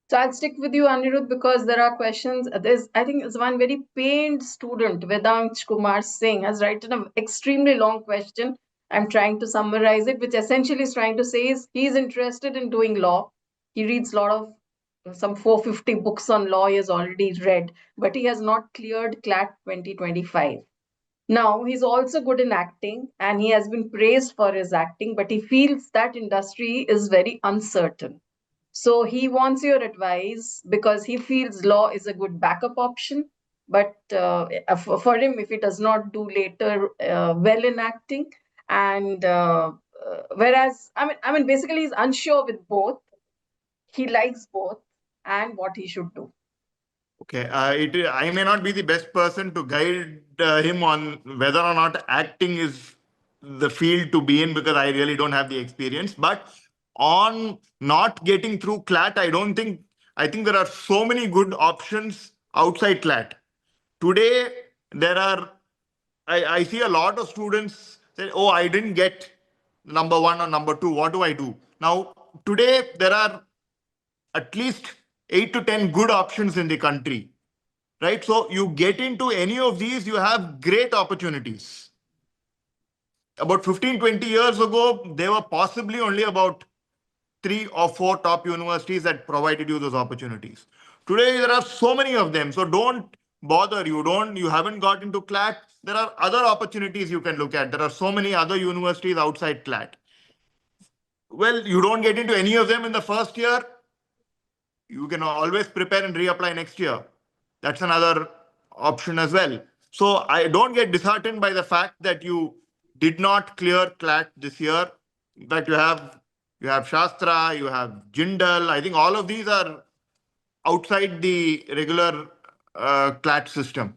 So I'll stick with you, Anirudh, because there are questions. I think, it's one very pained student, Vedant Kumar Singh, has written an extremely long question. I'm trying to summarize it, which essentially is trying to say is he's interested in doing law. He reads a lot of some 450 books on law he has already read, but he has not cleared CLAT 2025. Now, he's also good in acting and he has been praised for his acting, but he feels that industry is very uncertain. So he wants your advice because he feels law is a good backup option. But for him, if he does not do later well in acting, and whereas basically he's unsure with both. He likes both, and what he should do. Okay, I may not be the best person to guide him on whether or not acting is the field to be in because I really don't have the experience. But on not getting through CLAT, I think there are so many good options outside CLAT. Today, I see a lot of students say, oh, I didn't get number one or number two. What do I do? Now, today, there are at least 8 to 10 good options in the country, right? So you get into any of these, you have great opportunities. About 15, 20 years ago, there were possibly only about 3 or 4 top universities that provided you those opportunities. Today, there are so many of them. So don't bother. You haven't got into CLAT. There are other opportunities you can look at. There are so many other universities outside CLAT. Well, you don't get into any of them in the first year, you can always prepare and reapply next year. That's another option as well. So I don't get disheartened by the fact that you did not clear CLAT this year. In fact, you have Shastra, you have Jindal. I think all of these are outside the regular CLAT system.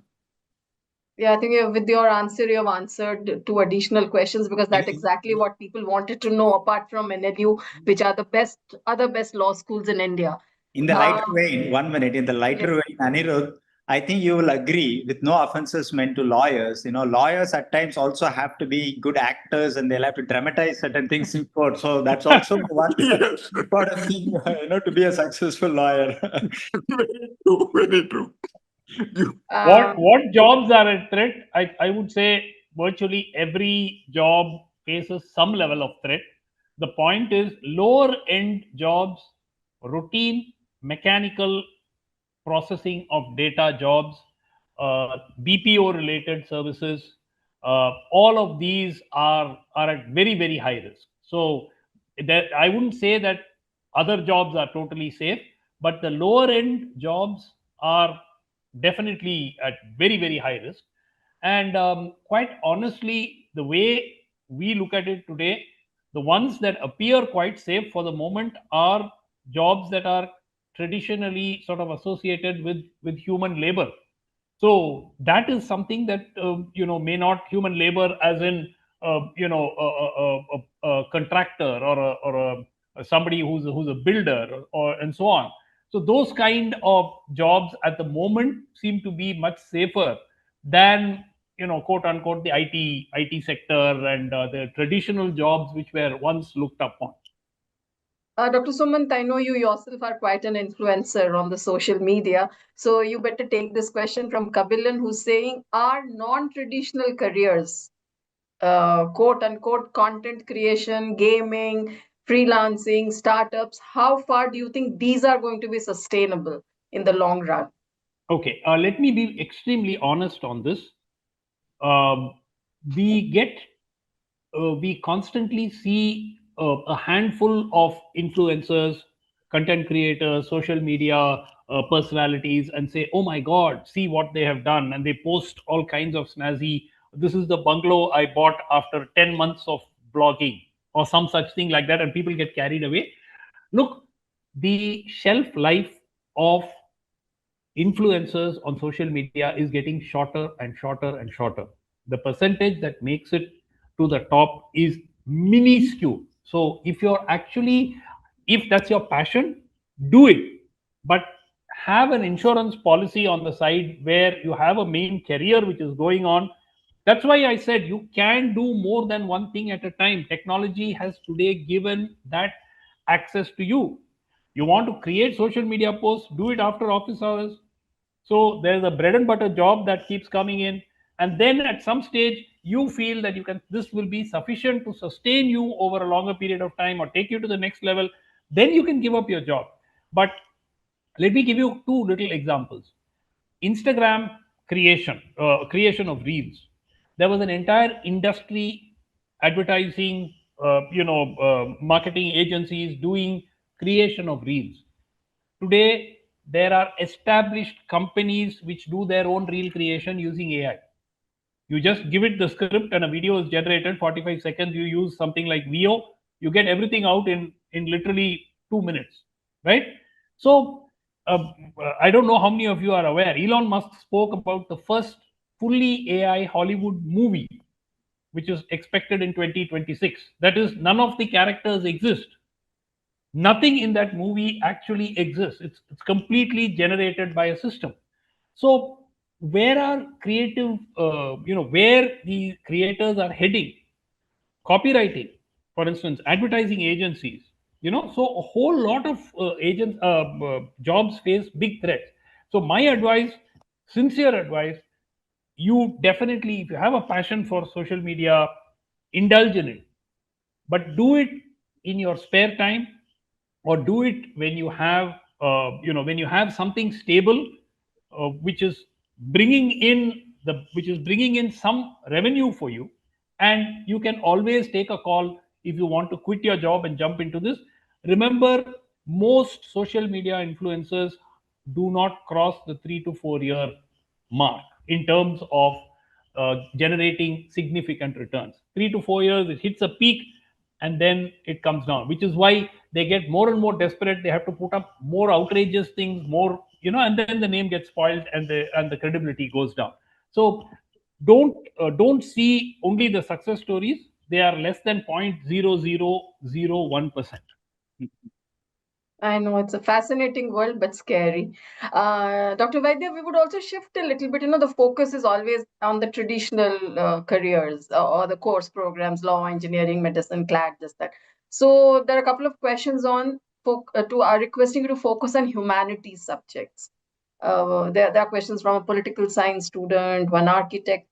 Yeah, I think with your answer, you have answered 2 additional questions because that's exactly what people wanted to know, apart from NLU, which are the other best law schools in India. In the lighter vein, 1 minute, in the lighter Yes. vein, Anirudh, I think you will agree with no offenses meant to lawyers. Lawyers at times also have to be good actors and they'll have to dramatize certain things in court. So that's also one Yes. important thing, to be a successful lawyer. Very true. Very true. What jobs are at threat? I would say virtually every job faces some level of threat. The point is lower end jobs, routine, mechanical processing of data jobs, BPO related services, all of these are at very, very high risk. So I wouldn't say that other jobs are totally safe, but the lower end jobs are definitely at very, very high risk. And quite honestly, the way we look at it today, the ones that appear quite safe for the moment are jobs that are traditionally sort of associated with human labor. So that is something that may not human labor as in a contractor or somebody who's a builder or and so on. So those kind of jobs at the moment seem to be much safer than quote unquote the IT sector and the traditional jobs which were once looked upon. Dr. Sumant, I know you yourself are quite an influencer on the social media. So you better take this question from Kabilan, who's saying, are non-traditional careers, quote unquote, content creation, gaming, freelancing, startups, how far do you think these are going to be sustainable in the long run? Okay, let me be extremely honest on this. Um, we get we constantly see a handful of influencers, content creators, social media personalities and say, oh my God, see what they have done. And they post all kinds of snazzy, this is the bungalow I bought after 10 months of blogging or some such thing like that. And people get carried away. Look, the shelf life of influencers on social media is getting shorter and shorter and shorter. The percentage that makes it to the top is minuscule. So if that's your passion, do it. But have an insurance policy on the side where you have a main career which is going on. That's why I said you can do more than one thing at a time. Technology has today given that access to you. You want to create social media posts, do it after office hours. So there's a bread and butter job that keeps coming in. And then at some stage, you feel that this will be sufficient to sustain you over a longer period of time or take you to the next level. Then you can give up your job. But let me give you two little examples. Instagram creation of reels. There was an entire industry, advertising, marketing agencies doing creation of reels. Today, there are established companies which do their own reel creation using AI. You just give it the script and a video is generated 45 seconds. You use something like VO, you get everything out in literally 2 minutes, right? So, I don't know how many of you are aware. Elon Musk spoke about the first fully AI Hollywood movie, which is expected in 2026. That is, none of the characters exist. Nothing in that movie actually exists. It's completely generated by a system. So where are creative where the creators are heading? Copywriting, for instance, advertising agencies, so a whole lot of agents jobs face big threats. So my advice, sincere advice, you definitely, if you have a passion for social media, indulge in it, but do it in your spare time, or do it when you have when you have something stable, which is bringing in some revenue for you, and you can always take a call if you want to quit your job and jump into this. Remember, most social media influencers do not cross the 3 to 4 year mark in terms of generating significant returns. 3 to 4 years, it hits a peak and then it comes down, which is why they get more and more desperate. They have to put up more outrageous things, more, and then the name gets spoiled and the credibility goes down. So don't see only the success stories. They are less than 0.0001%. I know it's a fascinating world, but scary. Dr. Vaidya, we would also shift a little bit. The focus is always on the traditional careers or the course programs, law, engineering, medicine, CLAT, just that. So there are a couple of questions requesting you to focus on humanities subjects. There are questions from a political science student, one architecture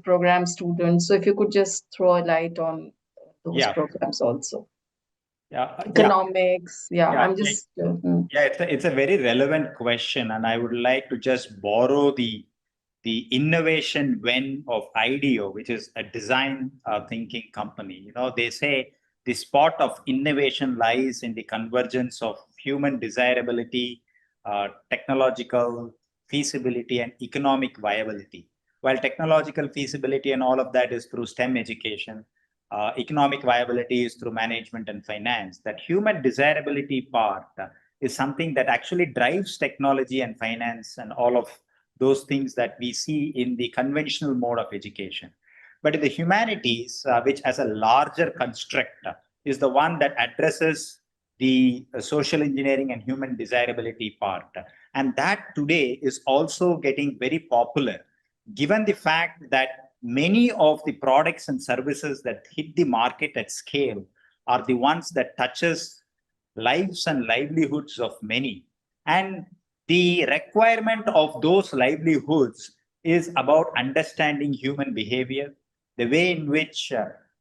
program student. So if you could just throw a light on those programs also. Economics. I'm just. It's a very relevant question, and I would like to just borrow the innovation when of IDEO, which is a design thinking company. They say the spot of innovation lies in the convergence of human desirability, technological feasibility, and economic viability. While technological feasibility and all of that is through STEM education, economic viability is through management and finance. That human desirability part is something that actually drives technology and finance and all of those things that we see in the conventional mode of education. But in the humanities, which as a larger construct is the one that addresses the social engineering and human desirability part. And that today is also getting very popular, given the fact that many of the products and services that hit the market at scale are the ones that touches lives and livelihoods of many. And the requirement of those livelihoods is about understanding human behavior, the way in which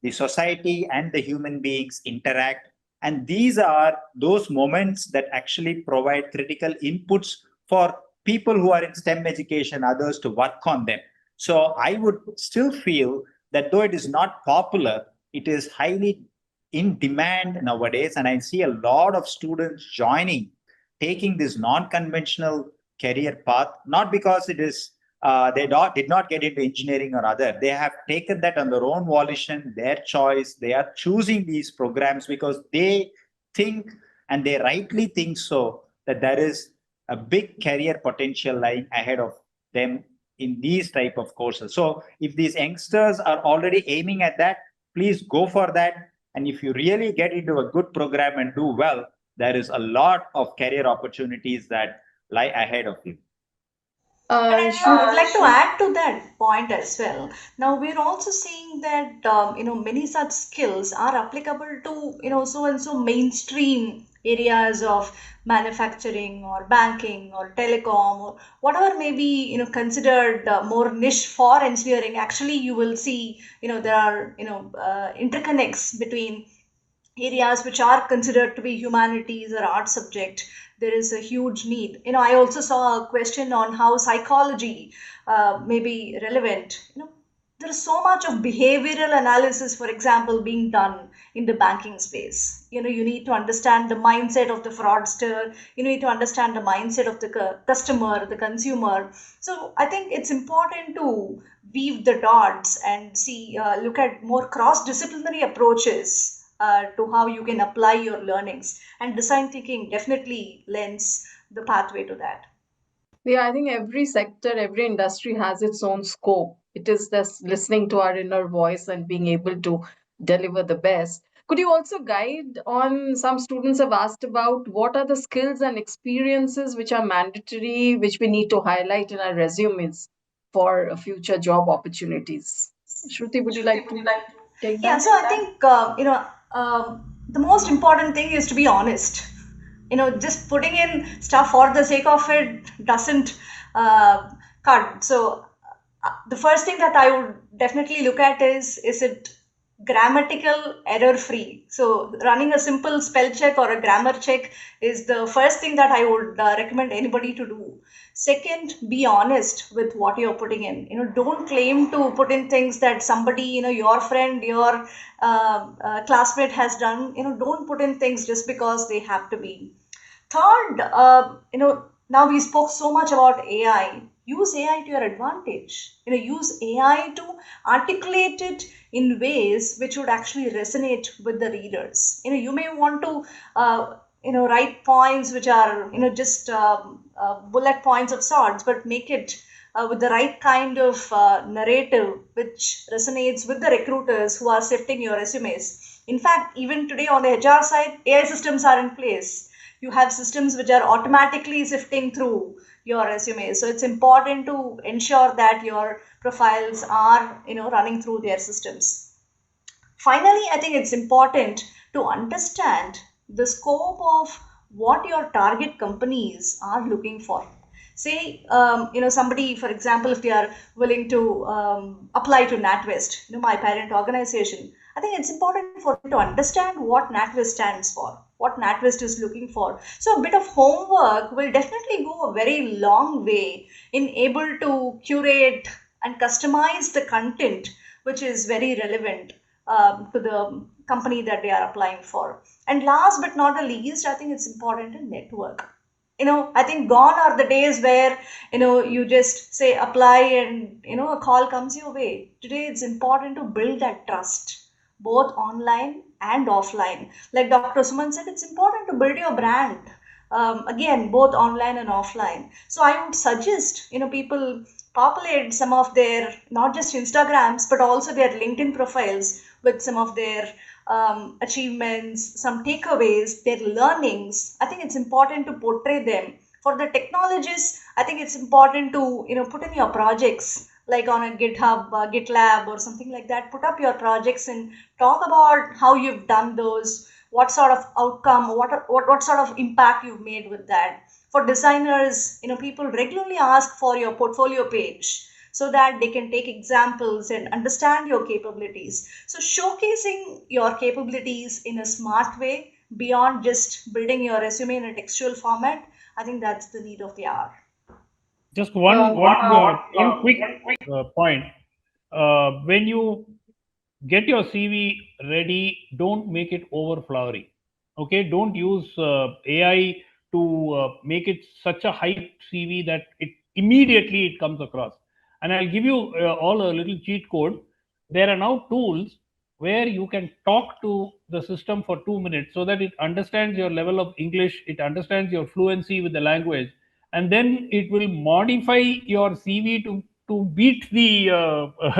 the society and the human beings interact. And these are those moments that actually provide critical inputs for people who are in STEM education, others to work on them. So I would still feel that though it is not popular, it is highly in demand nowadays. And I see a lot of students joining taking this non-conventional career path, not because it is did not get into engineering or other. They have taken that on their own volition, their choice. They are choosing these programs because they think, and they rightly think so, that there is a big career potential lying ahead of them in these type of courses. So if these youngsters are already aiming at that, please go for that. And if you really get into a good program and do well, there is a lot of career opportunities that lie ahead of you. And I would like to Shruti, add to that point as well. Now we're also seeing that many such skills are applicable to so and so mainstream areas of manufacturing or banking or telecom or whatever may be considered more niche for engineering. Actually, you will see there are interconnects between areas which are considered to be humanities or art subject. There is a huge need. I also saw a question on how psychology may be relevant. There is so much of behavioral analysis, for example, being done in the banking space. You need to understand the mindset of the fraudster. You need to understand the mindset of the customer, the consumer. So I think it's important to weave the dots and see look at more cross disciplinary approaches to how you can apply your learnings, and design thinking definitely lends the pathway to that. yeah, I think every sector, every industry has its own scope. It is just listening to our inner voice and being able to deliver the best. Could you also guide on, some students have asked about what are the skills and experiences which are mandatory, which we need to highlight in our resumes for future job opportunities? Shruti, would you Shruti, like would you to like to? take Yeah, that? so I think the most important thing is to be honest. Just putting in stuff for the sake of it doesn't uh, cut. So the first thing that I would definitely look at is it grammatical error free. So running a simple spell check or a grammar check is the first thing that I would recommend anybody to do. Second, be honest with what you're putting in. Don't claim to put in things that somebody, your friend, your classmate has done. Don't put in things just because they have to be. Third, now we spoke so much about AI. Use AI to your advantage. Use AI to articulate it in ways which would actually resonate with the readers. You may want to, write points which are, just bullet points of sorts, but make it with the right kind of narrative which resonates with the recruiters who are sifting your resumes. In fact, even today on the HR side, AI systems are in place. You have systems which are automatically sifting through your resume, so it's important to ensure that your profiles are running through their systems. Finally, I think it's important to understand the scope of what your target companies are looking for. Say, somebody, for example, if they are willing to apply to NatWest, my parent organization, I think it's important for them to understand what NatWest stands for, what NatWest is looking for. So a bit of homework will definitely go a very long way in able to curate and customize the content which is very relevant to the company that they are applying for. And last but not the least, I think it's important to network. I think gone are the days where you just say apply and a call comes your way. Today it's important to build that trust both online and offline. Like Dr. Suman said, it's important to build your brand, again, both online and offline. So I would suggest people populate some of their, not just Instagrams, but also their LinkedIn profiles with some of their achievements, some takeaways, their learnings. I think it's important to portray them. For the technologists, I think it's important to put in your projects like on a GitHub, GitLab, or something like that. Put up your projects and talk about how you've done those, what sort of outcome, what sort of impact you've made with that. For designers, people regularly ask for your portfolio page so that they can take examples and understand your capabilities. So showcasing your capabilities in a smart way beyond just building your resume in a textual format, I think that's the need of the hour. Just Uh, one quick point. When you get your CV ready, don't make it over flowery. Okay, don't use AI to make it such a hype CV that it immediately it comes across. And I'll give you all a little cheat code. There are now tools where you can talk to the system for 2 minutes so that it understands your level of English, it understands your fluency with the language, and then it will modify your CV to beat the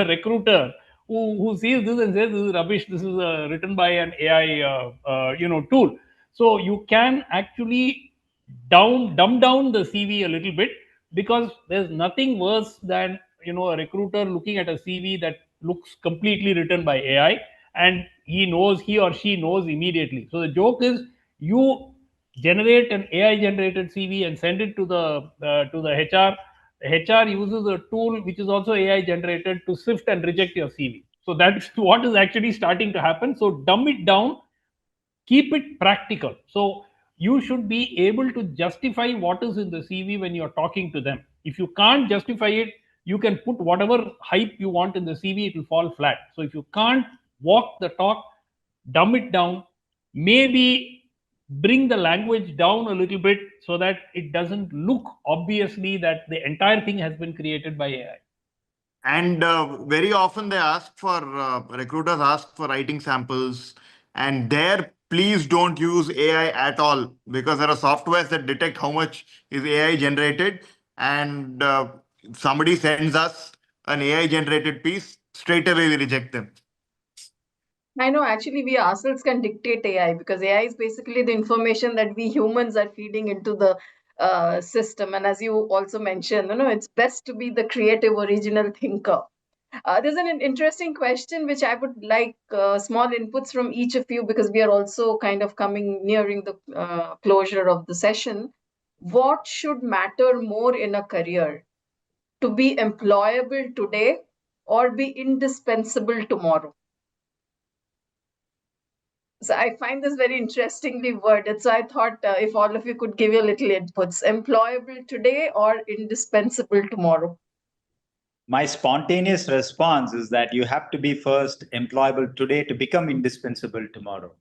recruiter who sees this and says this is rubbish. This is written by an AI tool. So you can actually dumb down the CV a little bit, because there's nothing worse than a recruiter looking at a CV that looks completely written by AI, and he or she knows immediately. So the joke is, you generate an AI generated CV and send it to the HR. The HR uses a tool which is also AI generated to sift and reject your CV. So that's what is actually starting to happen. So dumb it down, keep it practical. So you should be able to justify what is in the CV when you're talking to them. If you can't justify it, you can put whatever hype you want in the CV, it will fall flat. So if you can't walk the talk, dumb it down, maybe bring the language down a little bit so that it doesn't look obviously that the entire thing has been created by AI. And very often they ask for, recruiters ask for writing samples. And there, please don't use AI at all, because there are softwares that detect how much is AI generated. And if somebody sends us an AI generated piece, straight away we reject them. I know, actually, we ourselves can dictate AI, because AI is basically the information that we humans are feeding into the system. And as you also mentioned, it's best to be the creative, original thinker. There's an interesting question which I would like small inputs from each of you, because we are also kind of nearing the closure of the session. What should matter more in a career? To be employable today or be indispensable tomorrow? So I find this very interestingly worded. So I thought if all of you could give your little inputs, employable today or indispensable tomorrow? My spontaneous response is that you have to be first employable today to become indispensable tomorrow.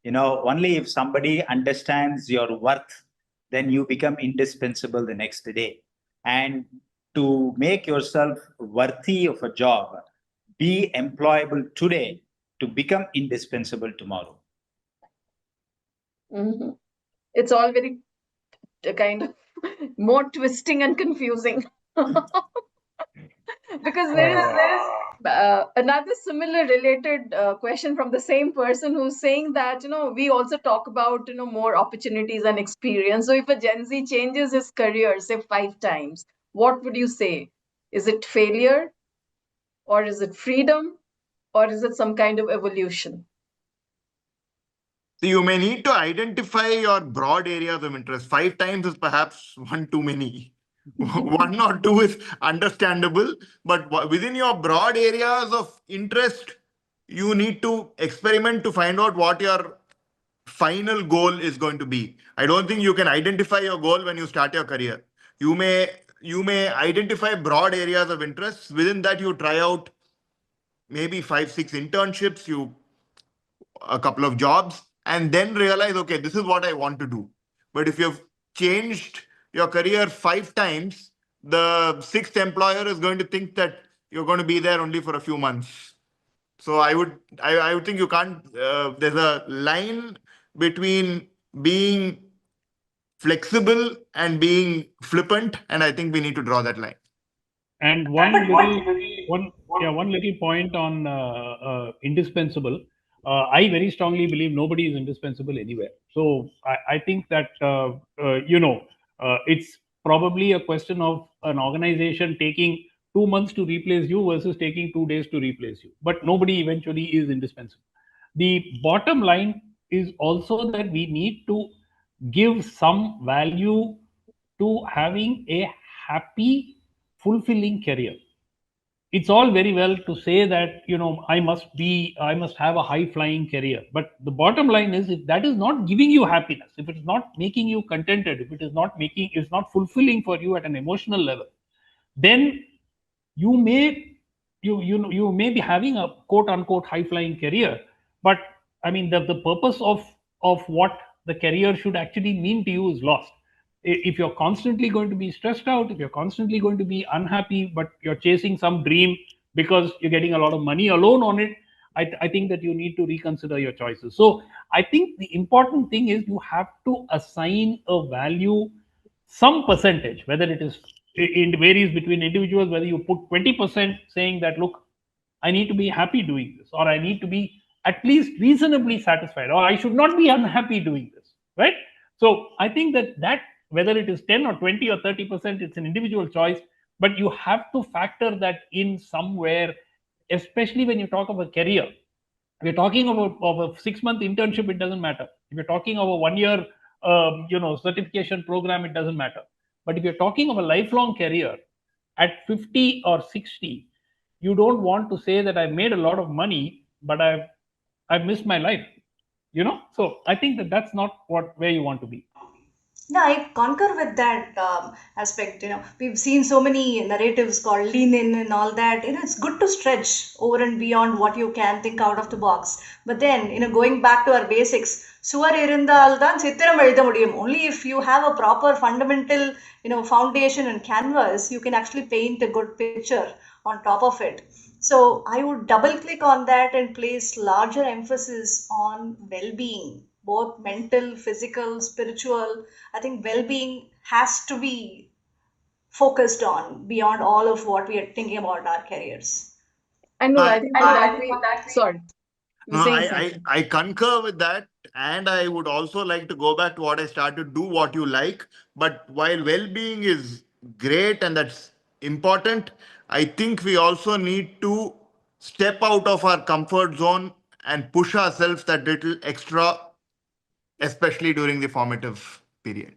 Only if somebody understands your worth, then you become indispensable the next day. And to make yourself worthy of a job, be employable today to become indispensable tomorrow. Mm-hmm. It's all very kind of more twisting and confusing. Because there is another similar related question from the same person who's saying that we also talk about more opportunities and experience. So if a Gen Z changes his career say 5 times, what would you say? Is it failure, or is it freedom, or is it some kind of evolution? So you may need to identify your broad areas of interest. 5 times is perhaps one too many. One or two is understandable, but within your broad areas of interest, you need to experiment to find out what your final goal is going to be. I don't think you can identify your goal when you start your career. You may identify broad areas of interest. Within that, you try out maybe 5, 6 internships, a couple of jobs, and then realize, okay, this is what I want to do. But if you've changed your career 5 times, the sixth employer is going to think that you're going to be there only for a few months. So I would think you can't. There's a line between being flexible and being flippant, and I think we need to draw that line. And one little point on indispensable. I very strongly believe nobody is indispensable anywhere. So I think that it's probably a question of an organization taking 2 months to replace you versus taking 2 days to replace you. But nobody eventually is indispensable. The bottom line is also that we need to give some value to having a happy, fulfilling career. It's all very well to say that I must have a high flying career, but the bottom line is, if that is not giving you happiness, if it is not making you contented, if it is not it's not fulfilling for you at an emotional level, then you may you may be having a quote unquote high flying career, but I mean the purpose of what the career should actually mean to you is lost. If you're constantly going to be stressed out, if you're constantly going to be unhappy, but you're chasing some dream because you're getting a lot of money alone on it, I think that you need to reconsider your choices. So I think the important thing is you have to assign a value, some percentage, whether it is, it varies between individuals, whether you put 20% saying that, look, I need to be happy doing this, or I need to be at least reasonably satisfied, or I should not be unhappy doing this, right? So I think that whether it is 10 or 20 or 30%, it's an individual choice, but you have to factor that in somewhere, especially when you talk of a career. If you're talking of a 6 month internship, it doesn't matter. If you're talking of a 1 year certification program, it doesn't matter. But if you're talking of a lifelong career, at 50 or 60, you don't want to say that I made a lot of money, but I've missed my life. So I think that that's not what where you want to be. Yeah, I concur with that aspect. We've seen so many narratives called lean in and all that. It's good to stretch over and beyond what you can think out of the box. But then, going back to our basics, சுவர் இருந்தால் தான் சித்திரம் எழுத முடியும். Only if you have a proper fundamental, foundation and canvas, you can actually paint a good picture on top of it. So I would double click on that and place larger emphasis on well-being, both mental, physical, spiritual. I think well-being has to be focused on beyond all of what we are thinking about our careers. And no, I, I think for that we, sorry, you No, were saying something. I concur with that. And I would also like to go back to what I started, do what you like. But while well being is great and that's important, I think we also need to step out of our comfort zone and push ourselves that little extra, especially during the formative period.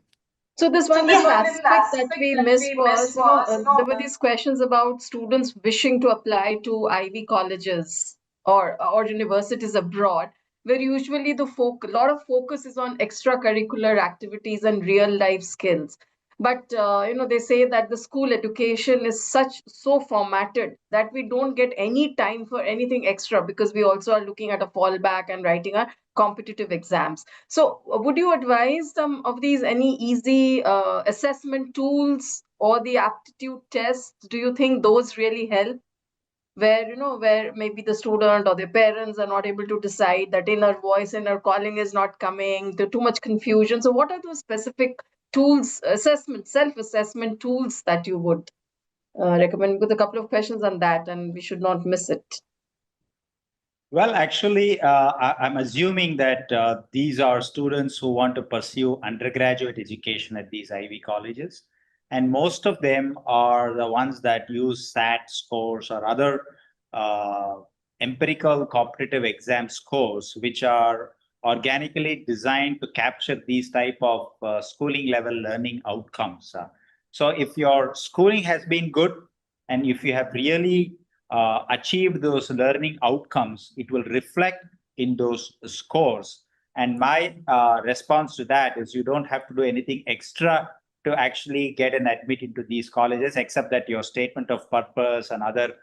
So this So one this little one little aspect that aspect we that missed we missed was, was, there were these questions about students wishing to apply to Ivy colleges or universities abroad, where usually a lot of focus is on extracurricular activities and real life skills. But they say that the school education is so formatted that we don't get any time for anything extra because we also are looking at a fallback and writing our competitive exams. So, would you advise some of these any easy assessment tools or the aptitude tests? Do you think those really help? Where maybe the student or their parents are not able to decide, that inner voice, inner calling is not coming, there's too much confusion. So, what are those specific tools, self-assessment tools that you would recommend? With a couple of questions on that, and we should not miss it. Well, actually, I'm assuming that these are students who want to pursue undergraduate education at these Ivy colleges. And most of them are the ones that use SAT scores or other uh, empirical competitive exam scores, which are organically designed to capture these type of schooling level learning outcomes. So if your schooling has been good, and if you have really achieved those learning outcomes, it will reflect in those scores. And my response to that is you don't have to do anything extra to actually get an admit into these colleges, except that your statement of purpose and other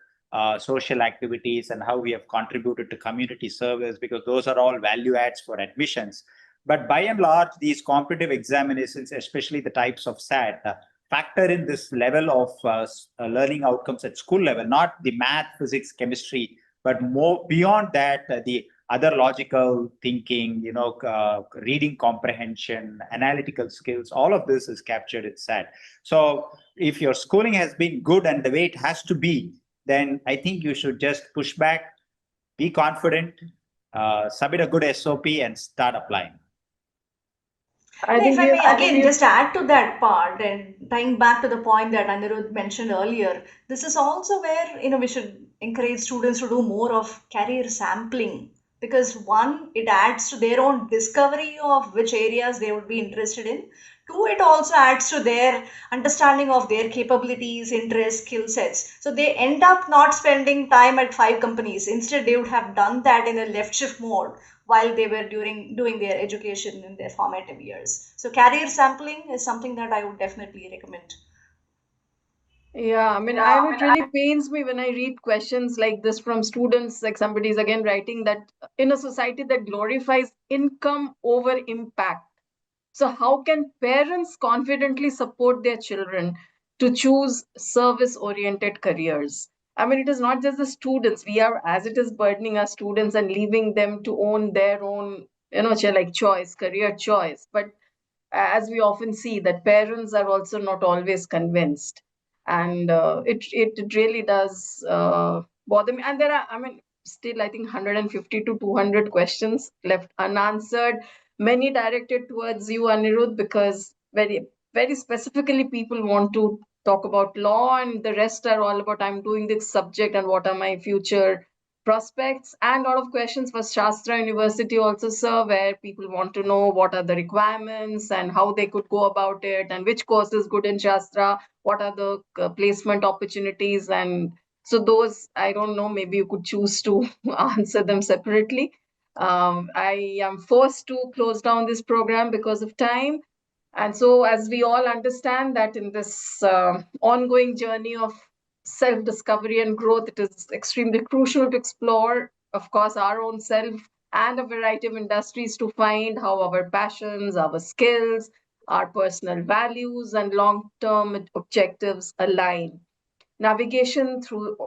social activities and how we have contributed to community service, because those are all value adds for admissions. But by and large, these competitive examinations, especially the types of SAT, factor in this level of learning outcomes at school level, not the math, physics, chemistry, but more beyond that, the other logical thinking, reading comprehension, analytical skills, all of this is captured in SAT. So if your schooling has been good and the way it has to be, then I think you should just push back, be confident, submit a good SOP and start applying. I If think I we may have, again just add to that part and tying back to the point that Anirudh mentioned earlier, this is also where we should encourage students to do more of career sampling, because one, it adds to their own discovery of which areas they would be interested in. Two, it also adds to their understanding of their capabilities, interests, skill sets. So they end up not spending time at five companies. Instead, they would have done that in a left shift mode while they were doing their education in their formative years. So career sampling is something that I would definitely recommend. yeah, I mean, it really pains me when I read questions like this from students, like somebody's again writing that in a society that glorifies income over impact, So, how can parents confidently support their children to choose service oriented careers? I mean, it is not just the students. We are, as it is, burdening our students and leaving them to own their own, like choice, career choice. But as we often see, that parents are also not always convinced, and it really does bother me. And there are, I mean, still I think 150 to 200 questions left unanswered, many directed towards you, Anirudh, because very specifically people want to talk about law, and the rest are all about I'm doing this subject and what are my future prospects. And a lot of questions for Shastra University also, sir, where people want to know what are the requirements and how they could go about it, and which course is good in Shastra, what are the placement opportunities. And so those, I don't know, maybe you could choose to answer them separately. I am forced to close down this program because of time. And so, as we all understand that in this ongoing journey of self discovery and growth, it is extremely crucial to explore, of course, our own self and a variety of industries to find how our passions, our skills, our personal values, and long term objectives align. Navigation through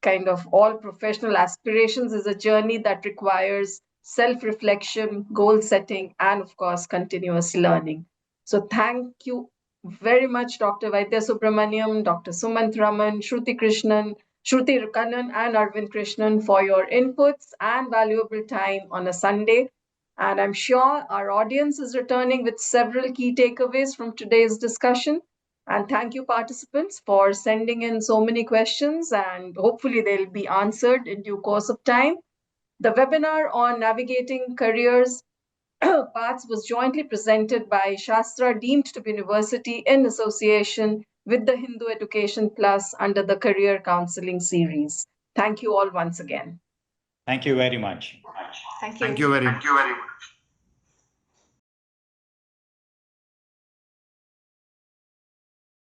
kind of all professional aspirations is a journey that requires self reflection, goal setting, and of course, continuous learning. So, thank you very much, Dr. Vaidya Subramaniam, Dr. Sumant Raman, Shruti Kannan, and Arvind Krishnan for your inputs and valuable time on a Sunday. And I'm sure our audience is returning with several key takeaways from today's discussion. And thank you, participants, for sending in so many questions, and hopefully they'll be answered in due course of time. The webinar on navigating careers paths was jointly presented by Shastra, deemed to be university, in association with the Hindu Education Plus under the Career Counseling series. Thank you all once again. Thank you very much. Thank you. Thank you very much.